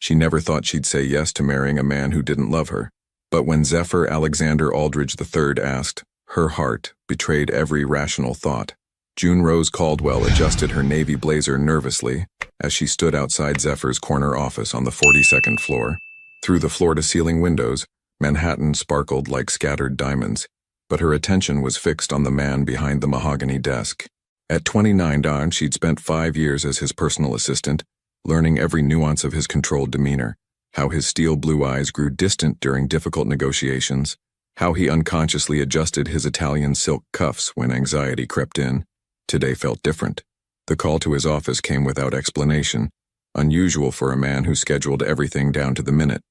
She never thought she'd say yes to marrying a man who didn't love her. But when Zephyr Alexander Aldridge III asked, her heart betrayed every rational thought. June Rose Caldwell adjusted her navy blazer nervously as she stood outside Zephyr's corner office on the 42nd floor. Through the floor-to-ceiling windows, Manhattan sparkled like scattered diamonds, but her attention was fixed on the man behind the mahogany desk. At 29, she'd spent 5 years as his personal assistant, learning every nuance of his controlled demeanor, how his steel blue eyes grew distant during difficult negotiations, how he unconsciously adjusted his Italian silk cuffs when anxiety crept in. Today felt different. The call to his office came without explanation, unusual for a man who scheduled everything down to the minute.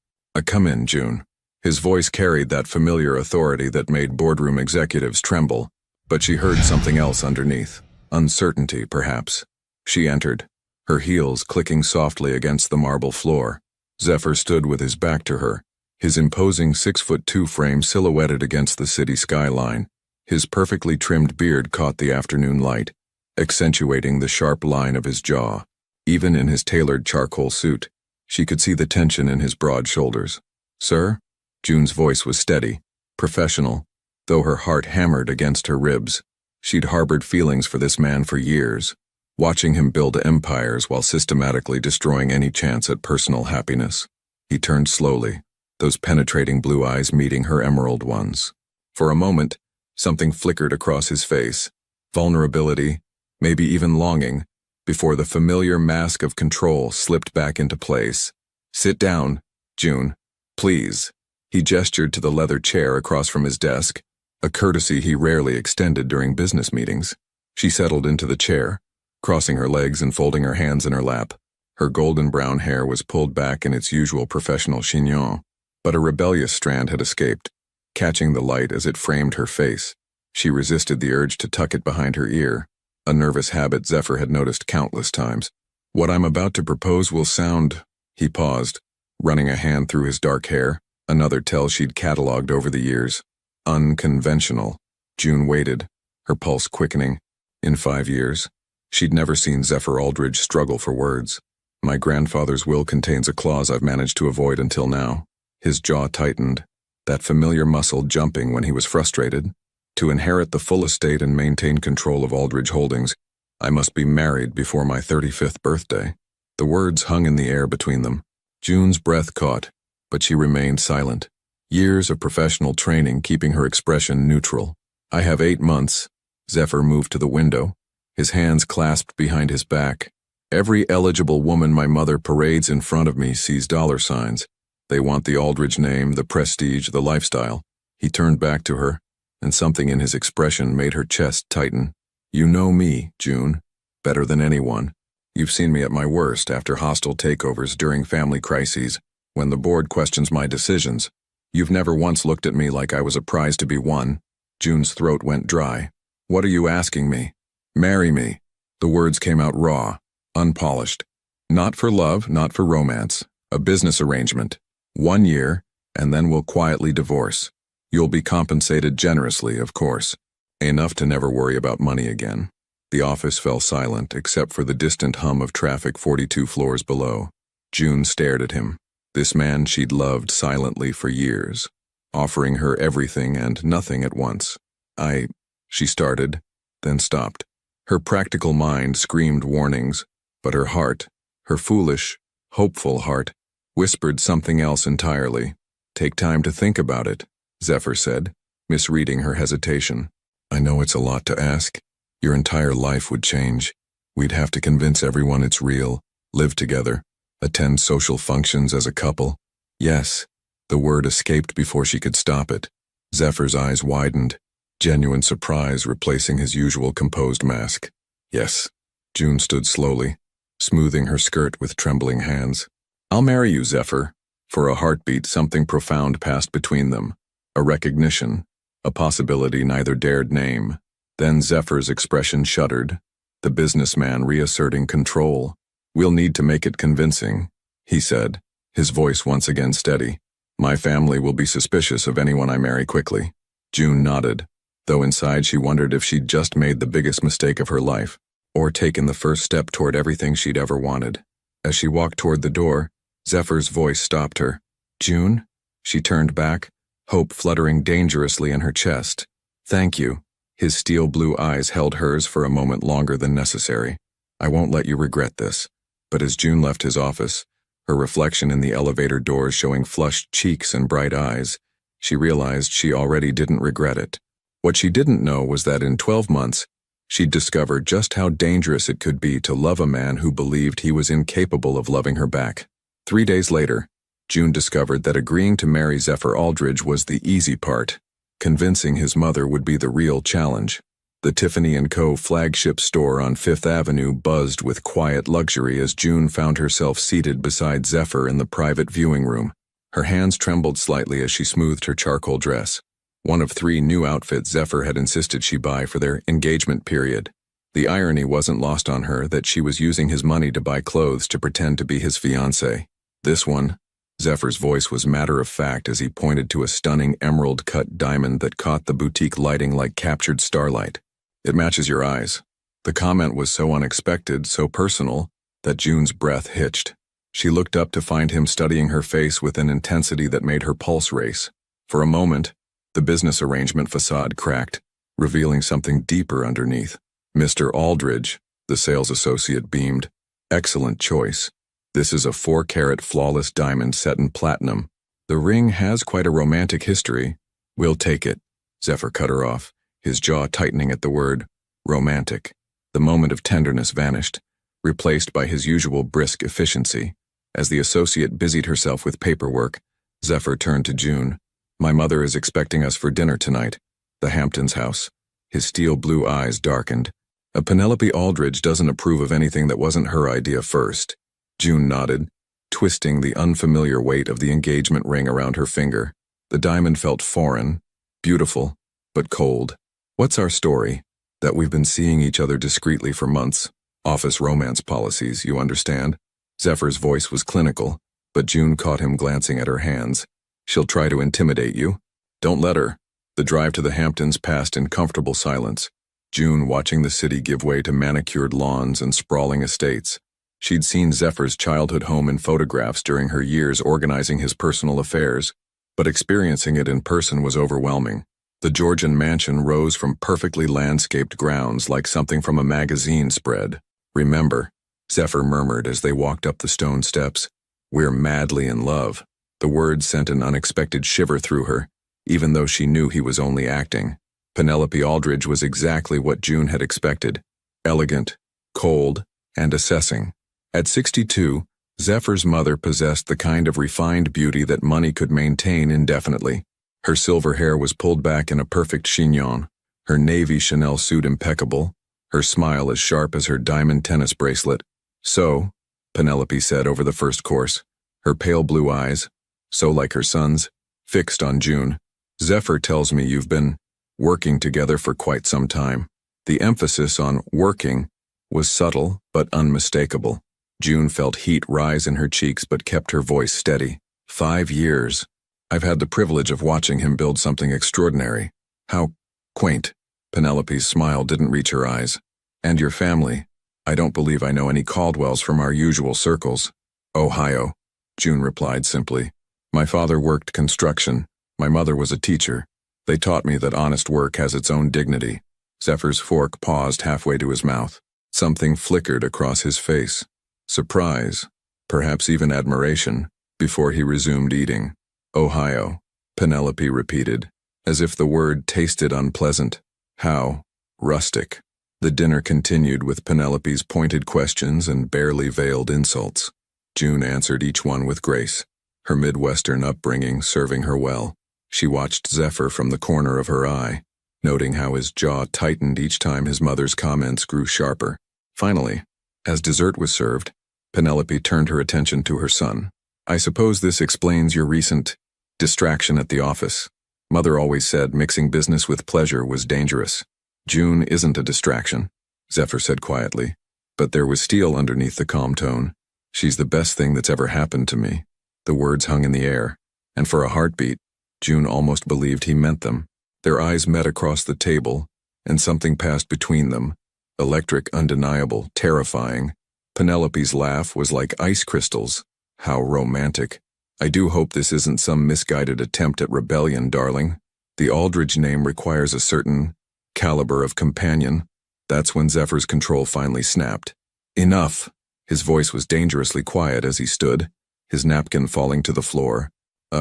Come in, June." His voice carried that familiar authority that made boardroom executives tremble, but she heard something else underneath. Uncertainty, perhaps. She entered, her heels clicking softly against the marble floor. Zephyr stood with his back to her, his imposing 6'2" frame silhouetted against the city skyline. His perfectly trimmed beard caught the afternoon light, accentuating the sharp line of his jaw. Even in his tailored charcoal suit, she could see the tension in his broad shoulders. "Sir?" June's voice was steady, professional, though her heart hammered against her ribs. She'd harbored feelings for this man for years, watching him build empires while systematically destroying any chance at personal happiness. He turned slowly, those penetrating blue eyes meeting her emerald ones. For a moment, something flickered across his face, vulnerability, maybe even longing, before the familiar mask of control slipped back into place. "Sit down, June, please." He gestured to the leather chair across from his desk, a courtesy he rarely extended during business meetings. She settled into the chair, crossing her legs and folding her hands in her lap. Her golden brown hair was pulled back in its usual professional chignon, but a rebellious strand had escaped, catching the light as it framed her face. She resisted the urge to tuck it behind her ear, a nervous habit Zephyr had noticed countless times. "What I'm about to propose will sound—" He paused, running a hand through his dark hair, another tell she'd cataloged over the years. Unconventional. June waited, her pulse quickening. In 5 years, she'd never seen Zephyr Aldridge struggle for words. "My grandfather's will contains a clause I've managed to avoid until now." His jaw tightened, that familiar muscle jumping when he was frustrated. "To inherit the full estate and maintain control of Aldridge Holdings, I must be married before my 35th birthday." The words hung in the air between them. June's breath caught, but she remained silent, years of professional training keeping her expression neutral. "I have 8 months." Zephyr moved to the window, his hands clasped behind his back. "Every eligible woman my mother parades in front of me sees dollar signs. They want the Aldridge name, the prestige, the lifestyle." He turned back to her, and something in his expression made her chest tighten. "You know me, June, better than anyone. You've seen me at my worst after hostile takeovers during family crises, when the board questions my decisions. You've never once looked at me like I was a prize to be won." June's throat went dry. "What are you asking me?" "Marry me." The words came out raw, unpolished. "Not for love, not for romance. A business arrangement. 1 year, and then we'll quietly divorce. You'll be compensated generously, of course. Enough to never worry about money again." The office fell silent except for the distant hum of traffic 42 floors below. June stared at him. This man she'd loved silently for years, offering her everything and nothing at once. She started, then stopped. Her practical mind screamed warnings, but her heart, her foolish, hopeful heart, whispered something else entirely. "Take time to think about it," Zephyr said, misreading her hesitation. "I know it's a lot to ask. Your entire life would change. We'd have to convince everyone it's real, live together, attend social functions as a couple." "Yes." The word escaped before she could stop it. Zephyr's eyes widened, genuine surprise replacing his usual composed mask. "Yes." June stood slowly, smoothing her skirt with trembling hands. "I'll marry you, Zephyr." For a heartbeat, something profound passed between them. A recognition, a possibility neither dared name. Then Zephyr's expression shuddered, the businessman reasserting control. "We'll need to make it convincing," he said, his voice once again steady. "My family will be suspicious of anyone I marry quickly." June nodded, though inside she wondered if she'd just made the biggest mistake of her life, or taken the first step toward everything she'd ever wanted. As she walked toward the door, Zephyr's voice stopped her. June? She turned back, hope fluttering dangerously in her chest. Thank you. His steel blue eyes held hers for a moment longer than necessary. I won't let you regret this. But as June left his office, her reflection in the elevator doors showing flushed cheeks and bright eyes, she realized she already didn't regret it. What she didn't know was that in 12 months, she'd discovered just how dangerous it could be to love a man who believed he was incapable of loving her back. 3 days later, June discovered that agreeing to marry Zephyr Aldridge was the easy part. Convincing his mother would be the real challenge. The Tiffany & Co. flagship store on Fifth Avenue buzzed with quiet luxury as June found herself seated beside Zephyr in the private viewing room. Her hands trembled slightly as she smoothed her charcoal dress. One of 3 new outfits Zephyr had insisted she buy for their engagement period. The irony wasn't lost on her that she was using his money to buy clothes to pretend to be his fiancée. This one, Zephyr's voice was matter-of-fact as he pointed to a stunning emerald-cut diamond that caught the boutique lighting like captured starlight. It matches your eyes. The comment was so unexpected, so personal, that June's breath hitched. She looked up to find him studying her face with an intensity that made her pulse race. For a moment, the business arrangement facade cracked, revealing something deeper underneath. Mr. Aldridge, the sales associate beamed. Excellent choice. This is a 4-carat flawless diamond set in platinum. The ring has quite a romantic history. We'll take it. Zephyr cut her off, his jaw tightening at the word romantic. The moment of tenderness vanished, replaced by his usual brisk efficiency. As the associate busied herself with paperwork, Zephyr turned to June. My mother is expecting us for dinner tonight. The Hamptons' house. His steel blue eyes darkened. A Penelope Aldridge doesn't approve of anything that wasn't her idea first. June nodded, twisting the unfamiliar weight of the engagement ring around her finger. The diamond felt foreign, beautiful, but cold. What's our story? That we've been seeing each other discreetly for months. Office romance policies, you understand? Zephyr's voice was clinical, but June caught him glancing at her hands. She'll try to intimidate you. Don't let her. The drive to the Hamptons passed in comfortable silence. June watching the city give way to manicured lawns and sprawling estates. She'd seen Zephyr's childhood home in photographs during her years organizing his personal affairs, but experiencing it in person was overwhelming. The Georgian mansion rose from perfectly landscaped grounds like something from a magazine spread. Remember, Zephyr murmured as they walked up the stone steps, we're madly in love. The words sent an unexpected shiver through her, even though she knew he was only acting. Penelope Aldridge was exactly what June had expected. Elegant, cold, and assessing. At 62, Zephyr's mother possessed the kind of refined beauty that money could maintain indefinitely. Her silver hair was pulled back in a perfect chignon, her navy Chanel suit impeccable, her smile as sharp as her diamond tennis bracelet. So, Penelope said over the first course, her pale blue eyes, so like her son's, fixed on June. Zephyr tells me you've been working together for quite some time. The emphasis on working was subtle but unmistakable. June felt heat rise in her cheeks but kept her voice steady. 5 years. I've had the privilege of watching him build something extraordinary. How quaint. Penelope's smile didn't reach her eyes. And your family. I don't believe I know any Caldwells from our usual circles. Ohio, June replied simply. My father worked construction. My mother was a teacher. They taught me that honest work has its own dignity. Zephyr's fork paused halfway to his mouth. Something flickered across his face. Surprise, perhaps even admiration, before he resumed eating. Ohio, Penelope repeated, as if the word tasted unpleasant. How rustic. The dinner continued with Penelope's pointed questions and barely veiled insults. June answered each one with grace, her Midwestern upbringing serving her well. She watched Zephyr from the corner of her eye, noting how his jaw tightened each time his mother's comments grew sharper. Finally, as dessert was served, Penelope turned her attention to her son. I suppose this explains your recent distraction at the office. Mother always said mixing business with pleasure was dangerous. June isn't a distraction, Zephyr said quietly, but there was steel underneath the calm tone. She's the best thing that's ever happened to me. The words hung in the air, and for a heartbeat, June almost believed he meant them. Their eyes met across the table, and something passed between them. Electric, undeniable, terrifying. Penelope's laugh was like ice crystals, How romantic. I do hope this isn't some misguided attempt at rebellion, darling. The Aldridge name requires a certain caliber of companion. That's when Zephyr's control finally snapped. Enough. His voice was dangerously quiet as he stood, his napkin falling to the floor.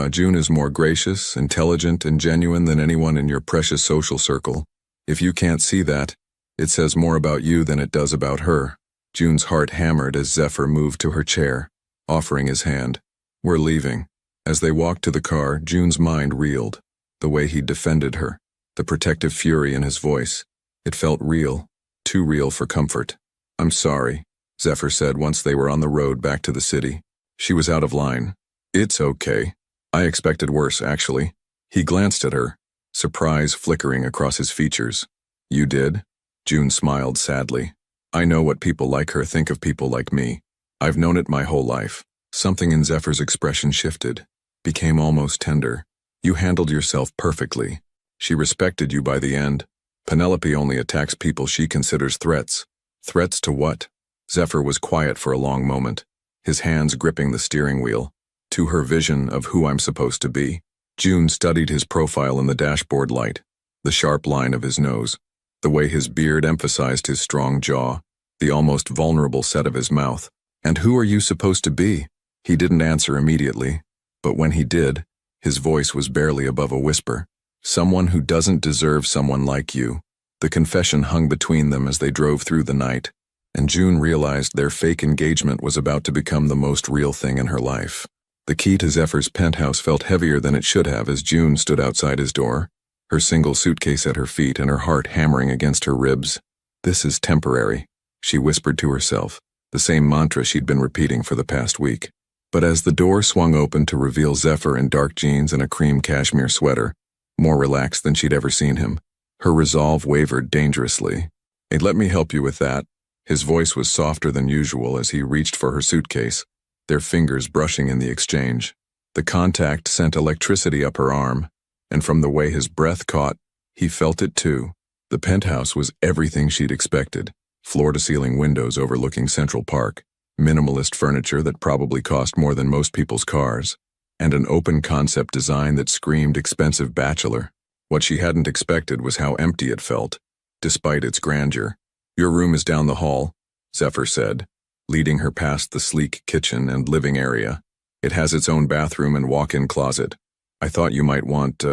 June is more gracious, intelligent, and genuine than anyone in your precious social circle. If you can't see that, it says more about you than it does about her. June's heart hammered as Zephyr moved to her chair, offering his hand. We're leaving. As they walked to the car, June's mind reeled. The way he defended her, the protective fury in his voice. It felt real, too real for comfort. I'm sorry, Zephyr said once they were on the road back to the city. She was out of line. It's okay. I expected worse, actually. He glanced at her, surprise flickering across his features. You did? June smiled sadly. I know what people like her think of people like me. I've known it my whole life. Something in Zephyr's expression shifted, became almost tender. You handled yourself perfectly. She respected you by the end. Penelope only attacks people she considers threats. Threats to what? Zephyr was quiet for a long moment, his hands gripping the steering wheel. To her vision of who I'm supposed to be. June studied his profile in the dashboard light, the sharp line of his nose, the way his beard emphasized his strong jaw, the almost vulnerable set of his mouth. And who are you supposed to be? He didn't answer immediately, but when he did, his voice was barely above a whisper. Someone who doesn't deserve someone like you. The confession hung between them as they drove through the night, and June realized their fake engagement was about to become the most real thing in her life. The key to Zephyr's penthouse felt heavier than it should have as June stood outside his door, her single suitcase at her feet and her heart hammering against her ribs. This is temporary, she whispered to herself, the same mantra she'd been repeating for the past week. But as the door swung open to reveal Zephyr in dark jeans and a cream cashmere sweater, more relaxed than she'd ever seen him, her resolve wavered dangerously. Hey, let me help you with that. His voice was softer than usual as he reached for her suitcase, their fingers brushing in the exchange. The contact sent electricity up her arm, and from the way his breath caught, he felt it too. The penthouse was everything she'd expected. Floor-to-ceiling windows overlooking Central Park, minimalist furniture that probably cost more than most people's cars, and an open-concept design that screamed expensive bachelor. What she hadn't expected was how empty it felt, despite its grandeur. Your room is down the hall, Zephyr said, leading her past the sleek kitchen and living area. It has its own bathroom and walk-in closet. I thought you might want,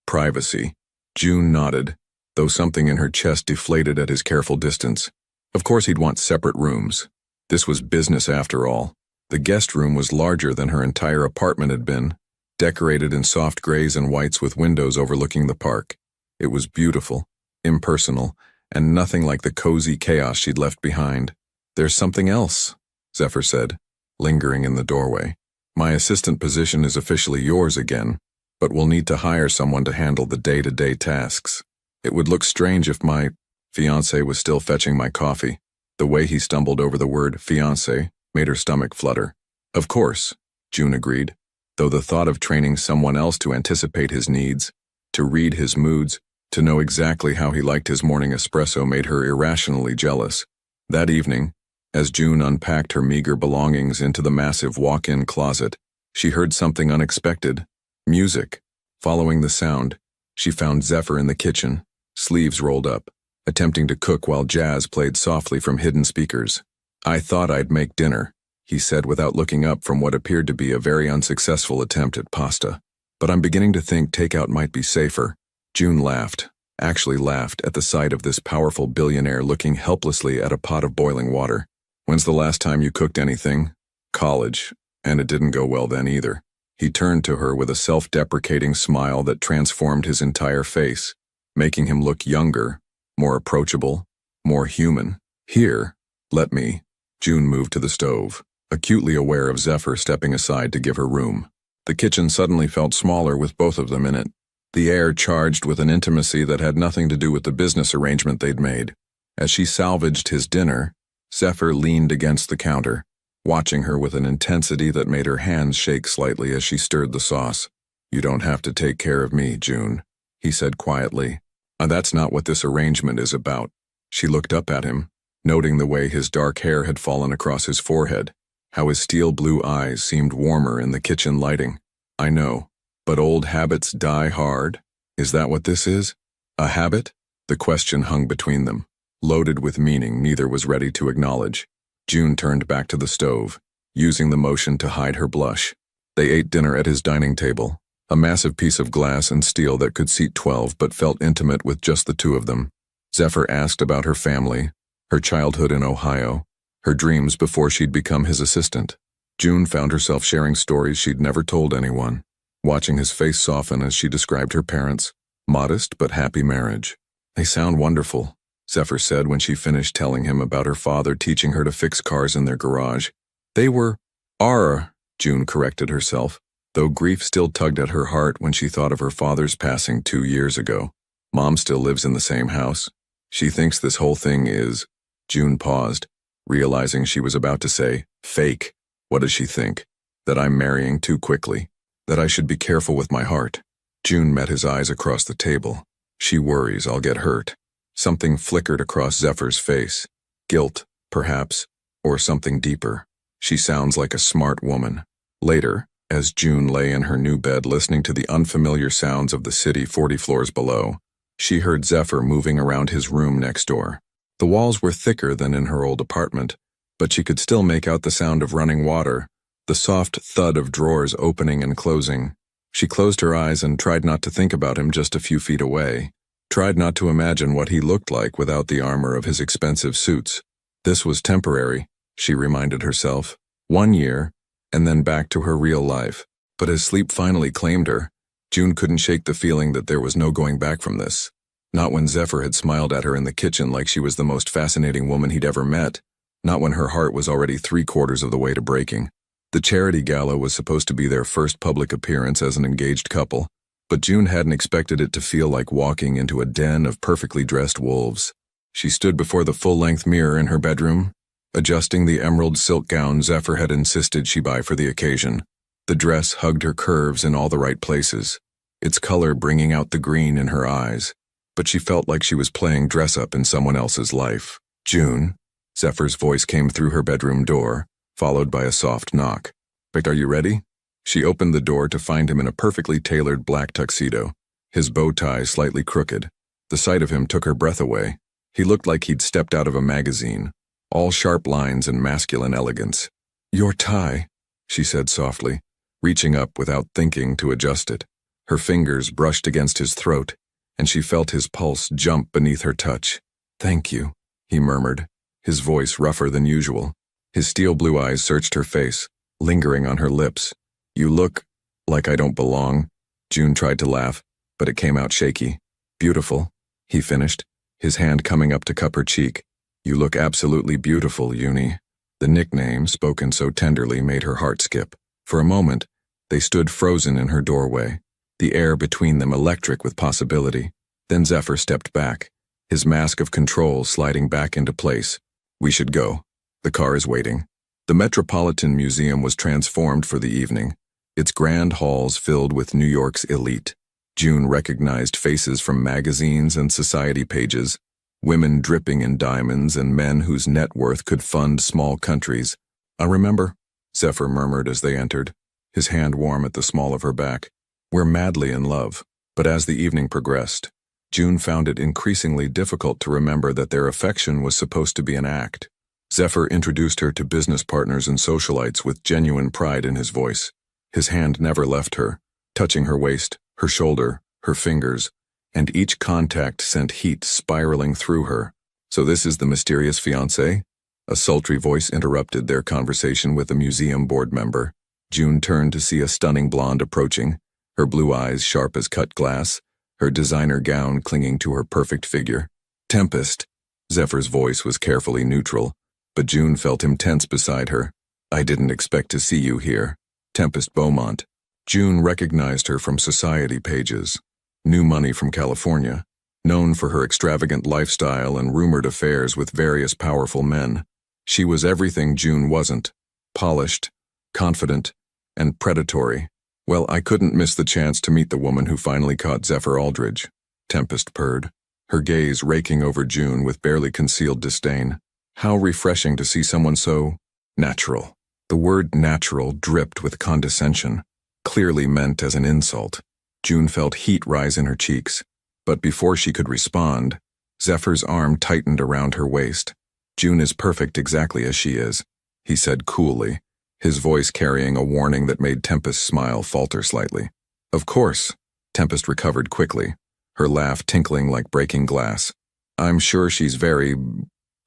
privacy. June nodded, though something in her chest deflated at his careful distance. Of course he'd want separate rooms. This was business after all. The guest room was larger than her entire apartment had been, decorated in soft grays and whites with windows overlooking the park. It was beautiful, impersonal, and nothing like the cozy chaos she'd left behind. There's something else, Zephyr said, lingering in the doorway. My assistant position is officially yours again, but we'll need to hire someone to handle the day-to-day tasks. It would look strange if my fiancé was still fetching my coffee. The way he stumbled over the word fiancé made her stomach flutter. Of course, June agreed, though the thought of training someone else to anticipate his needs, to read his moods, to know exactly how he liked his morning espresso made her irrationally jealous. That evening, as June unpacked her meager belongings into the massive walk-in closet, she heard something unexpected. Music. Following the sound, she found Zephyr in the kitchen, sleeves rolled up, attempting to cook while jazz played softly from hidden speakers. I thought I'd make dinner, he said without looking up from what appeared to be a very unsuccessful attempt at pasta. But I'm beginning to think takeout might be safer. June laughed, actually laughed at the sight of this powerful billionaire looking helplessly at a pot of boiling water. When's the last time you cooked anything? College, and it didn't go well then either. He turned to her with a self-deprecating smile that transformed his entire face, making him look younger, more approachable, more human. Here, let me. June moved to the stove, acutely aware of Zephyr stepping aside to give her room. The kitchen suddenly felt smaller with both of them in it, the air charged with an intimacy that had nothing to do with the business arrangement they'd made. As she salvaged his dinner, Zephyr leaned against the counter, watching her with an intensity that made her hands shake slightly as she stirred the sauce. You don't have to take care of me, June, he said quietly. That's not what this arrangement is about. She looked up at him, noting the way his dark hair had fallen across his forehead, how his steel blue eyes seemed warmer in the kitchen lighting. I know, but old habits die hard. Is that what this is? A habit? The question hung between them, loaded with meaning neither was ready to acknowledge. June turned back to the stove, using the motion to hide her blush. They ate dinner at his dining table, a massive piece of glass and steel that could seat 12 but felt intimate with just the two of them. Zephyr asked about her family, her childhood in Ohio, her dreams before she'd become his assistant. June found herself sharing stories she'd never told anyone, watching his face soften as she described her parents' modest but happy marriage. They sound wonderful, Zephyr said when she finished telling him about her father teaching her to fix cars in their garage. They are, June corrected herself, though grief still tugged at her heart when she thought of her father's passing 2 years ago. Mom still lives in the same house. She thinks this whole thing is. June paused, realizing she was about to say, fake. What does she think? That I'm marrying too quickly? That I should be careful with my heart? June met his eyes across the table. She worries I'll get hurt. Something flickered across Zephyr's face. Guilt, perhaps, or something deeper. She sounds like a smart woman. Later, as June lay in her new bed listening to the unfamiliar sounds of the city 40 floors below, she heard Zephyr moving around his room next door. The walls were thicker than in her old apartment, but she could still make out the sound of running water, the soft thud of drawers opening and closing. She closed her eyes and tried not to think about him just a few feet away, tried not to imagine what he looked like without the armor of his expensive suits. This was temporary, she reminded herself. 1 year, and then back to her real life. But as sleep finally claimed her, June couldn't shake the feeling that there was no going back from this. Not when Zephyr had smiled at her in the kitchen like she was the most fascinating woman he'd ever met. Not when her heart was already 3/4 of the way to breaking. The charity gala was supposed to be their first public appearance as an engaged couple, but June hadn't expected it to feel like walking into a den of perfectly dressed wolves. She stood before the full-length mirror in her bedroom, adjusting the emerald silk gown Zephyr had insisted she buy for the occasion. The dress hugged her curves in all the right places, its color bringing out the green in her eyes, but she felt like she was playing dress-up in someone else's life. June, Zephyr's voice came through her bedroom door, followed by a soft knock. Are you ready? She opened the door to find him in a perfectly tailored black tuxedo, his bow tie slightly crooked. The sight of him took her breath away. He looked like he'd stepped out of a magazine, all sharp lines and masculine elegance. Your tie, she said softly, reaching up without thinking to adjust it. Her fingers brushed against his throat, and she felt his pulse jump beneath her touch. Thank you, he murmured, his voice rougher than usual. His steel blue eyes searched her face, lingering on her lips. You look like I don't belong. June tried to laugh, but it came out shaky. Beautiful, he finished, his hand coming up to cup her cheek. You look absolutely beautiful, Uni. The nickname, spoken so tenderly, made her heart skip. For a moment, they stood frozen in her doorway, the air between them electric with possibility. Then Zephyr stepped back, his mask of control sliding back into place. We should go. The car is waiting. The Metropolitan Museum was transformed for the evening, its grand halls filled with New York's elite. June recognized faces from magazines and society pages, women dripping in diamonds and men whose net worth could fund small countries. I remember, Zephyr murmured as they entered, his hand warm at the small of her back. We're madly in love. But as the evening progressed, June found it increasingly difficult to remember that their affection was supposed to be an act. Zephyr introduced her to business partners and socialites with genuine pride in his voice. His hand never left her, touching her waist, her shoulder, her fingers, and each contact sent heat spiraling through her. So this is the mysterious fiancé? A sultry voice interrupted their conversation with a museum board member. June turned to see a stunning blonde approaching, her blue eyes sharp as cut glass, her designer gown clinging to her perfect figure. Tempest. Zephyr's voice was carefully neutral, but June felt him tense beside her. I didn't expect to see you here. Tempest Beaumont. June recognized her from society pages. New money from California, known for her extravagant lifestyle and rumored affairs with various powerful men. She was everything June wasn't. Polished, confident, and predatory. Well, I couldn't miss the chance to meet the woman who finally caught Zephyr Aldridge. Tempest purred, her gaze raking over June with barely concealed disdain. How refreshing to see someone so natural. The word natural dripped with condescension, clearly meant as an insult. June felt heat rise in her cheeks, but before she could respond, Zephyr's arm tightened around her waist. "June is perfect exactly as she is," he said coolly, his voice carrying a warning that made Tempest's smile falter slightly. "Of course," Tempest recovered quickly, her laugh tinkling like breaking glass. "I'm sure she's very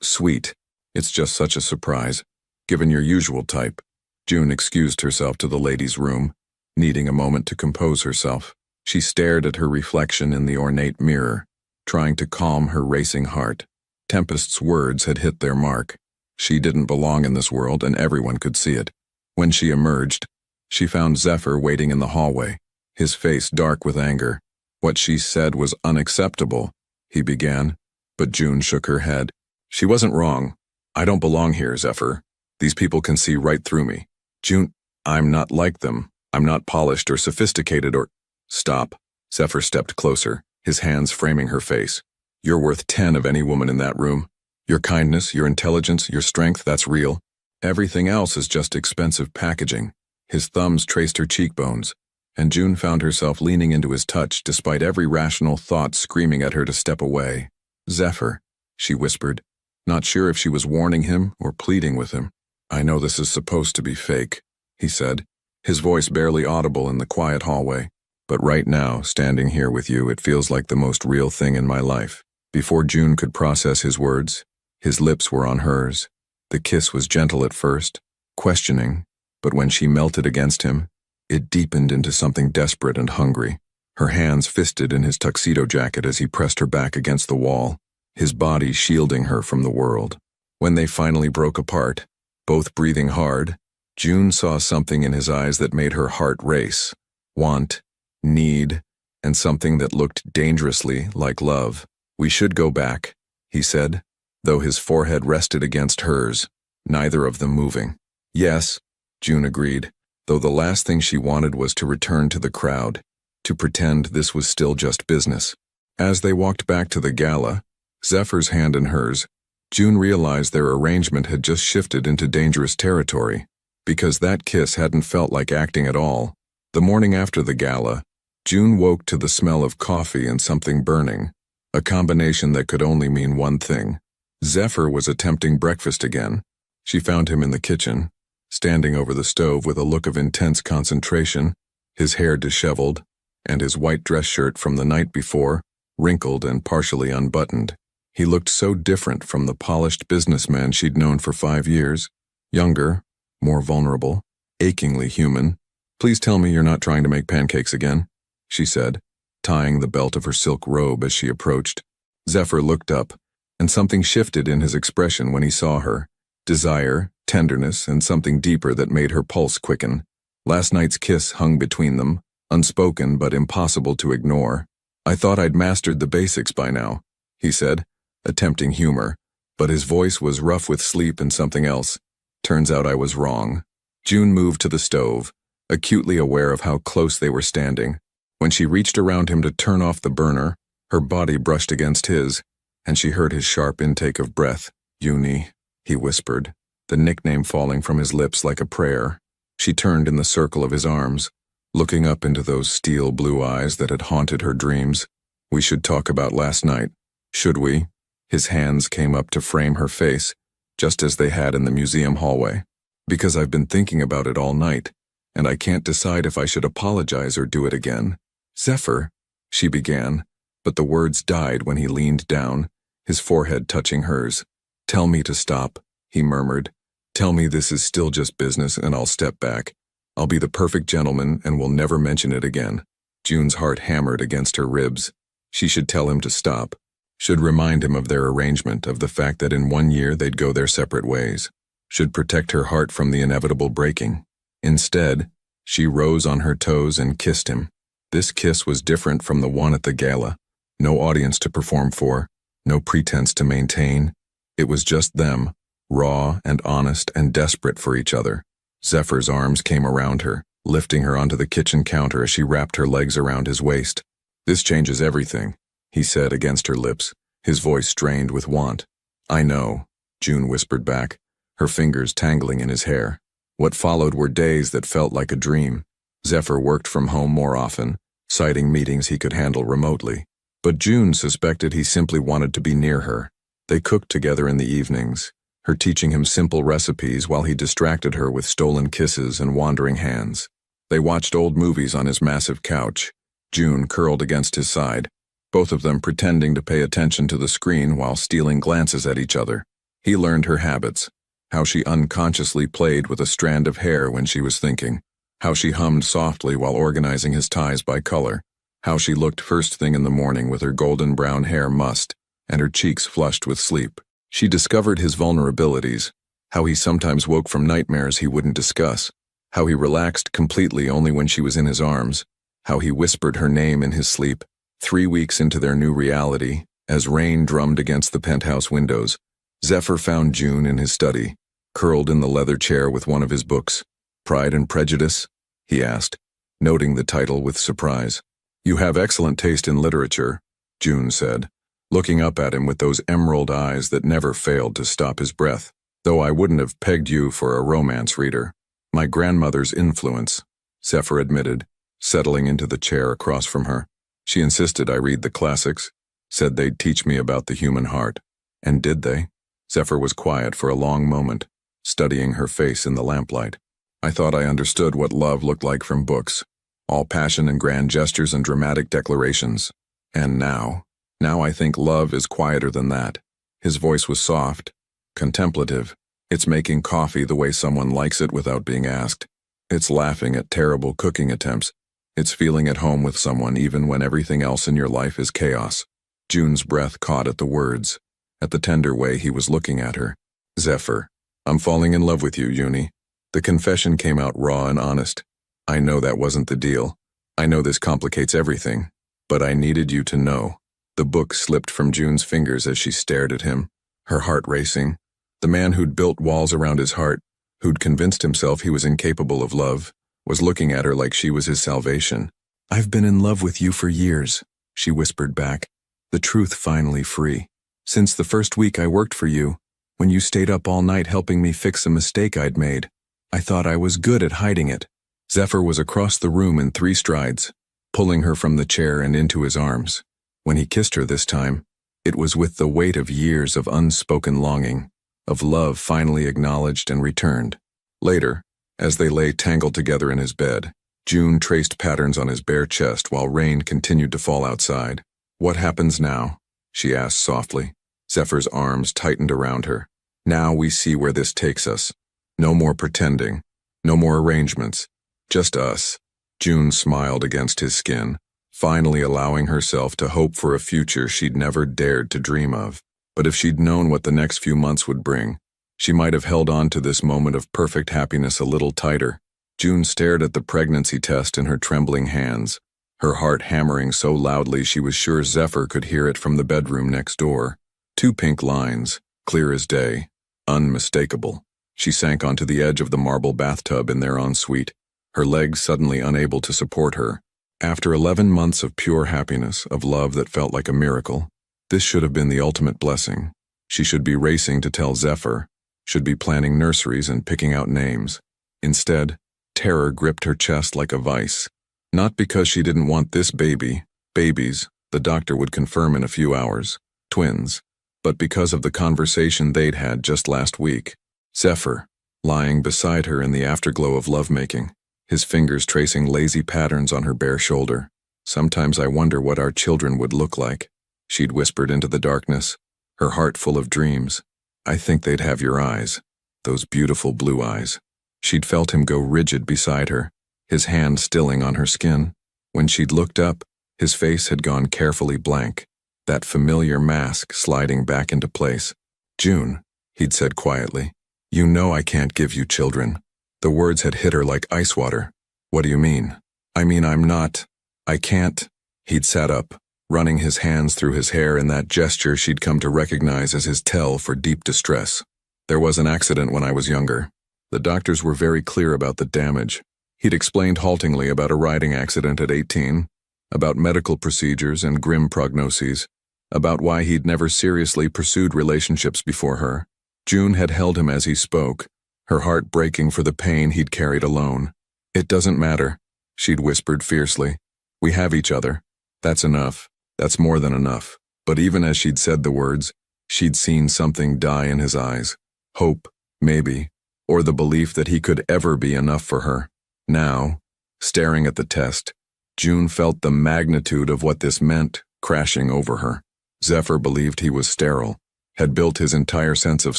sweet. It's just such a surprise, given your usual type." June excused herself to the ladies' room, needing a moment to compose herself. She stared at her reflection in the ornate mirror, trying to calm her racing heart. Tempest's words had hit their mark. She didn't belong in this world, and everyone could see it. When she emerged, she found Zephyr waiting in the hallway, his face dark with anger. "What she said was unacceptable," he began, but June shook her head. "She wasn't wrong. I don't belong here, Zephyr. These people can see right through me. June, I'm not like them. I'm not polished or sophisticated or—" "Stop." Zephyr stepped closer, his hands framing her face. "You're worth 10 of any woman in that room. Your kindness, your intelligence, your strength, that's real. Everything else is just expensive packaging." His thumbs traced her cheekbones, and June found herself leaning into his touch despite every rational thought screaming at her to step away. "Zephyr," she whispered, not sure if she was warning him or pleading with him. "I know this is supposed to be fake," he said, his voice barely audible in the quiet hallway. "But right now, standing here with you, it feels like the most real thing in my life." Before June could process his words, his lips were on hers. The kiss was gentle at first, questioning, but when she melted against him, it deepened into something desperate and hungry. Her hands fisted in his tuxedo jacket as he pressed her back against the wall, his body shielding her from the world. When they finally broke apart, both breathing hard, June saw something in his eyes that made her heart race. Want, need, and something that looked dangerously like love. "We should go back," he said, though his forehead rested against hers, neither of them moving. "Yes," June agreed, though the last thing she wanted was to return to the crowd, to pretend this was still just business. As they walked back to the gala, Zephyr's hand in hers, June realized their arrangement had just shifted into dangerous territory, because that kiss hadn't felt like acting at all. The morning after the gala, June woke to the smell of coffee and something burning, a combination that could only mean one thing. Zephyr was attempting breakfast again. She found him in the kitchen, standing over the stove with a look of intense concentration, his hair disheveled, and his white dress shirt from the night before, wrinkled and partially unbuttoned. He looked so different from the polished businessman she'd known for 5 years, younger, more vulnerable, achingly human. "Please tell me you're not trying to make pancakes again," she said, tying the belt of her silk robe as she approached. Zephyr looked up, and something shifted in his expression when he saw her. Desire, tenderness, and something deeper that made her pulse quicken. Last night's kiss hung between them, unspoken but impossible to ignore. "I thought I'd mastered the basics by now," he said, attempting humor, but his voice was rough with sleep and something else. "Turns out I was wrong." June moved to the stove, acutely aware of how close they were standing. When she reached around him to turn off the burner, her body brushed against his, and she heard his sharp intake of breath. "Uni," he whispered, the nickname falling from his lips like a prayer. She turned in the circle of his arms, looking up into those steel blue eyes that had haunted her dreams. "We should talk about last night, should we?" His hands came up to frame her face, just as they had in the museum hallway. "Because I've been thinking about it all night, and I can't decide if I should apologize or do it again." "Zephyr," she began, but the words died when he leaned down, his forehead touching hers. "Tell me to stop," he murmured. "Tell me this is still just business and I'll step back. I'll be the perfect gentleman and will never mention it again." June's heart hammered against her ribs. She should tell him to stop. Should remind him of their arrangement, of the fact that in 1 year they'd go their separate ways. Should protect her heart from the inevitable breaking. Instead, she rose on her toes and kissed him. This kiss was different from the one at the gala. No audience to perform for, no pretense to maintain. It was just them, raw and honest and desperate for each other. Zephyr's arms came around her, lifting her onto the kitchen counter as she wrapped her legs around his waist. "This changes everything," he said against her lips, his voice strained with want. "I know," June whispered back, her fingers tangling in his hair. What followed were days that felt like a dream. Zephyr worked from home more often, citing meetings he could handle remotely. But June suspected he simply wanted to be near her. They cooked together in the evenings, her teaching him simple recipes while he distracted her with stolen kisses and wandering hands. They watched old movies on his massive couch, June curled against his side, both of them pretending to pay attention to the screen while stealing glances at each other. He learned her habits, how she unconsciously played with a strand of hair when she was thinking, how she hummed softly while organizing his ties by color, how she looked first thing in the morning with her golden brown hair mussed and her cheeks flushed with sleep. She discovered his vulnerabilities, how he sometimes woke from nightmares he wouldn't discuss, how he relaxed completely only when she was in his arms, how he whispered her name in his sleep. 3 weeks into their new reality, as rain drummed against the penthouse windows, Zephyr found June in his study, curled in the leather chair with one of his books. "Pride and Prejudice?" he asked, noting the title with surprise. "You have excellent taste in literature," June said, looking up at him with those emerald eyes that never failed to stop his breath. "Though I wouldn't have pegged you for a romance reader. My grandmother's influence," Zephyr admitted, settling into the chair across from her. "She insisted I read the classics, said they'd teach me about the human heart." "And did they?" Zephyr was quiet for a long moment, studying her face in the lamplight. "I thought I understood what love looked like from books, all passion and grand gestures and dramatic declarations. And now I think love is quieter than that." His voice was soft, contemplative. "It's making coffee the way someone likes it without being asked. It's laughing at terrible cooking attempts. It's feeling at home with someone even when everything else in your life is chaos." June's breath caught at the words, at the tender way he was looking at her. "Zephyr, I'm falling in love with you, Uni." The confession came out raw and honest. "I know that wasn't the deal. I know this complicates everything. But I needed you to know." The book slipped from June's fingers as she stared at him, her heart racing. The man who'd built walls around his heart, who'd convinced himself he was incapable of love, was looking at her like she was his salvation. "I've been in love with you for years," she whispered back, the truth finally free. "Since the first week I worked for you, when you stayed up all night helping me fix a mistake I'd made. I thought I was good at hiding it." Zephyr was across the room in 3 strides, pulling her from the chair and into his arms. When he kissed her this time, it was with the weight of years of unspoken longing, of love finally acknowledged and returned. Later, as they lay tangled together in his bed, June traced patterns on his bare chest while rain continued to fall outside. "What happens now?" she asked softly. Zephyr's arms tightened around her. "Now we see where this takes us. No more pretending, no more arrangements, just us." June smiled against his skin, finally allowing herself to hope for a future she'd never dared to dream of. But if she'd known what the next few months would bring, she might have held on to this moment of perfect happiness a little tighter. June stared at the pregnancy test in her trembling hands, her heart hammering so loudly she was sure Zephyr could hear it from the bedroom next door. 2 pink lines, clear as day, unmistakable. She sank onto the edge of the marble bathtub in their ensuite, her legs suddenly unable to support her. After 11 months of pure happiness, of love that felt like a miracle, this should have been the ultimate blessing. She should be racing to tell Zephyr, should be planning nurseries and picking out names. Instead, terror gripped her chest like a vice. Not because she didn't want this baby, babies, the doctor would confirm in a few hours, twins, but because of the conversation they'd had just last week. Zephyr, lying beside her in the afterglow of lovemaking, his fingers tracing lazy patterns on her bare shoulder. "Sometimes I wonder what our children would look like," she'd whispered into the darkness, her heart full of dreams. "I think they'd have your eyes, those beautiful blue eyes." She'd felt him go rigid beside her, his hand stilling on her skin. When she'd looked up, his face had gone carefully blank, that familiar mask sliding back into place. "June," he'd said quietly, "you know I can't give you children." The words had hit her like ice water. "What do you mean?" I mean I can't." He'd sat up, running his hands through his hair in that gesture she'd come to recognize as his tell for deep distress. "There was an accident when I was younger. The doctors were very clear about the damage." He'd explained haltingly about a riding accident at 18, about medical procedures and grim prognoses, about why he'd never seriously pursued relationships before her. June had held him as he spoke, her heart breaking for the pain he'd carried alone. "It doesn't matter," she'd whispered fiercely. "We have each other. That's enough. That's more than enough." But even as she'd said the words, she'd seen something die in his eyes. Hope, maybe, or the belief that he could ever be enough for her. Now, staring at the test, June felt the magnitude of what this meant crashing over her. Zephyr believed he was sterile, had built his entire sense of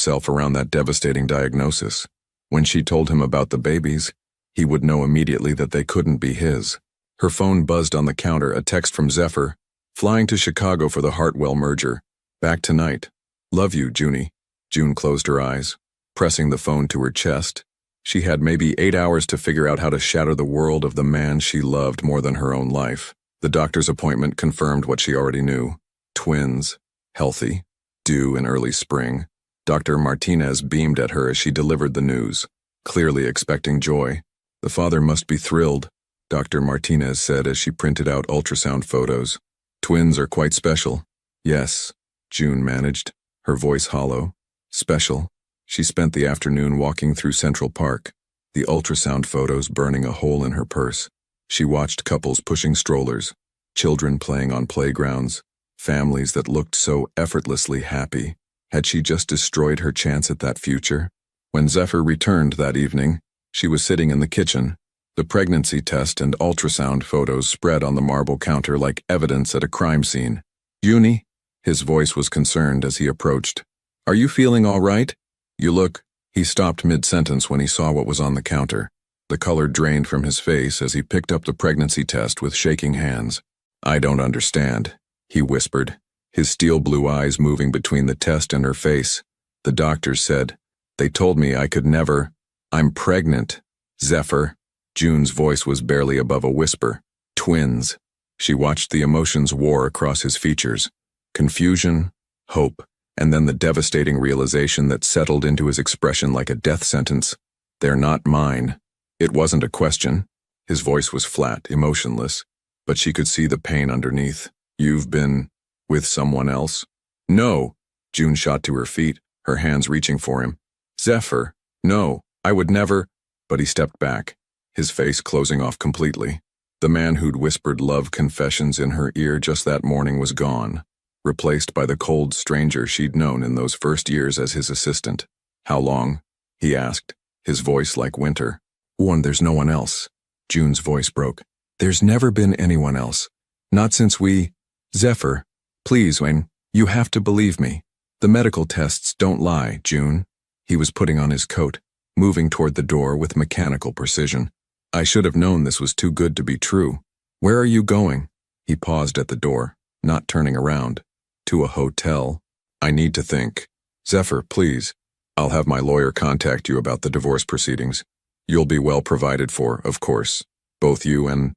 self around that devastating diagnosis. When she told him about the babies, he would know immediately that they couldn't be his. Her phone buzzed on the counter, a text from Zephyr, "Flying to Chicago for the Hartwell merger. Back tonight. Love you, Junie." June closed her eyes, pressing the phone to her chest. She had maybe 8 hours to figure out how to shatter the world of the man she loved more than her own life. The doctor's appointment confirmed what she already knew. Twins, healthy, due in early spring. Dr. Martinez beamed at her as she delivered the news, clearly expecting joy. "The father must be thrilled," Dr. Martinez said as she printed out ultrasound photos. "Twins are quite special." "Yes," June managed, her voice hollow. "Special." She spent the afternoon walking through Central Park, the ultrasound photos burning a hole in her purse. She watched couples pushing strollers, children playing on playgrounds, families that looked so effortlessly happy. Had she just destroyed her chance at that future? When Zephyr returned that evening, she was sitting in the kitchen, the pregnancy test and ultrasound photos spread on the marble counter like evidence at a crime scene. "Junie?" His voice was concerned as he approached. "Are you feeling all right? You look—" He stopped mid-sentence when he saw what was on the counter. The color drained from his face as he picked up the pregnancy test with shaking hands. "I don't understand," he whispered, his steel blue eyes moving between the test and her face. "The doctors said, they told me I could never— I'm pregnant, Zephyr." June's voice was barely above a whisper. "Twins." She watched the emotions war across his features. Confusion, hope, and then the devastating realization that settled into his expression like a death sentence. "They're not mine." It wasn't a question. His voice was flat, emotionless, but she could see the pain underneath. "You've been with someone else?" "No." June shot to her feet, her hands reaching for him. "Zephyr, no, I would never—" But he stepped back, his face closing off completely. The man who'd whispered love confessions in her ear just that morning was gone, replaced by the cold stranger she'd known in those first years as his assistant. "How long?" he asked, his voice like winter. There's no one else." June's voice broke. "There's never been anyone else. Not since we— Zephyr, please, Wayne, you have to believe me. The medical tests don't lie, June." He was putting on his coat, moving toward the door with mechanical precision. "I should have known this was too good to be true. Where are you going?" He paused at the door, not turning around. "To a hotel. I need to think. Zephyr, please. I'll have my lawyer contact you about the divorce proceedings. You'll be well provided for, of course. Both you and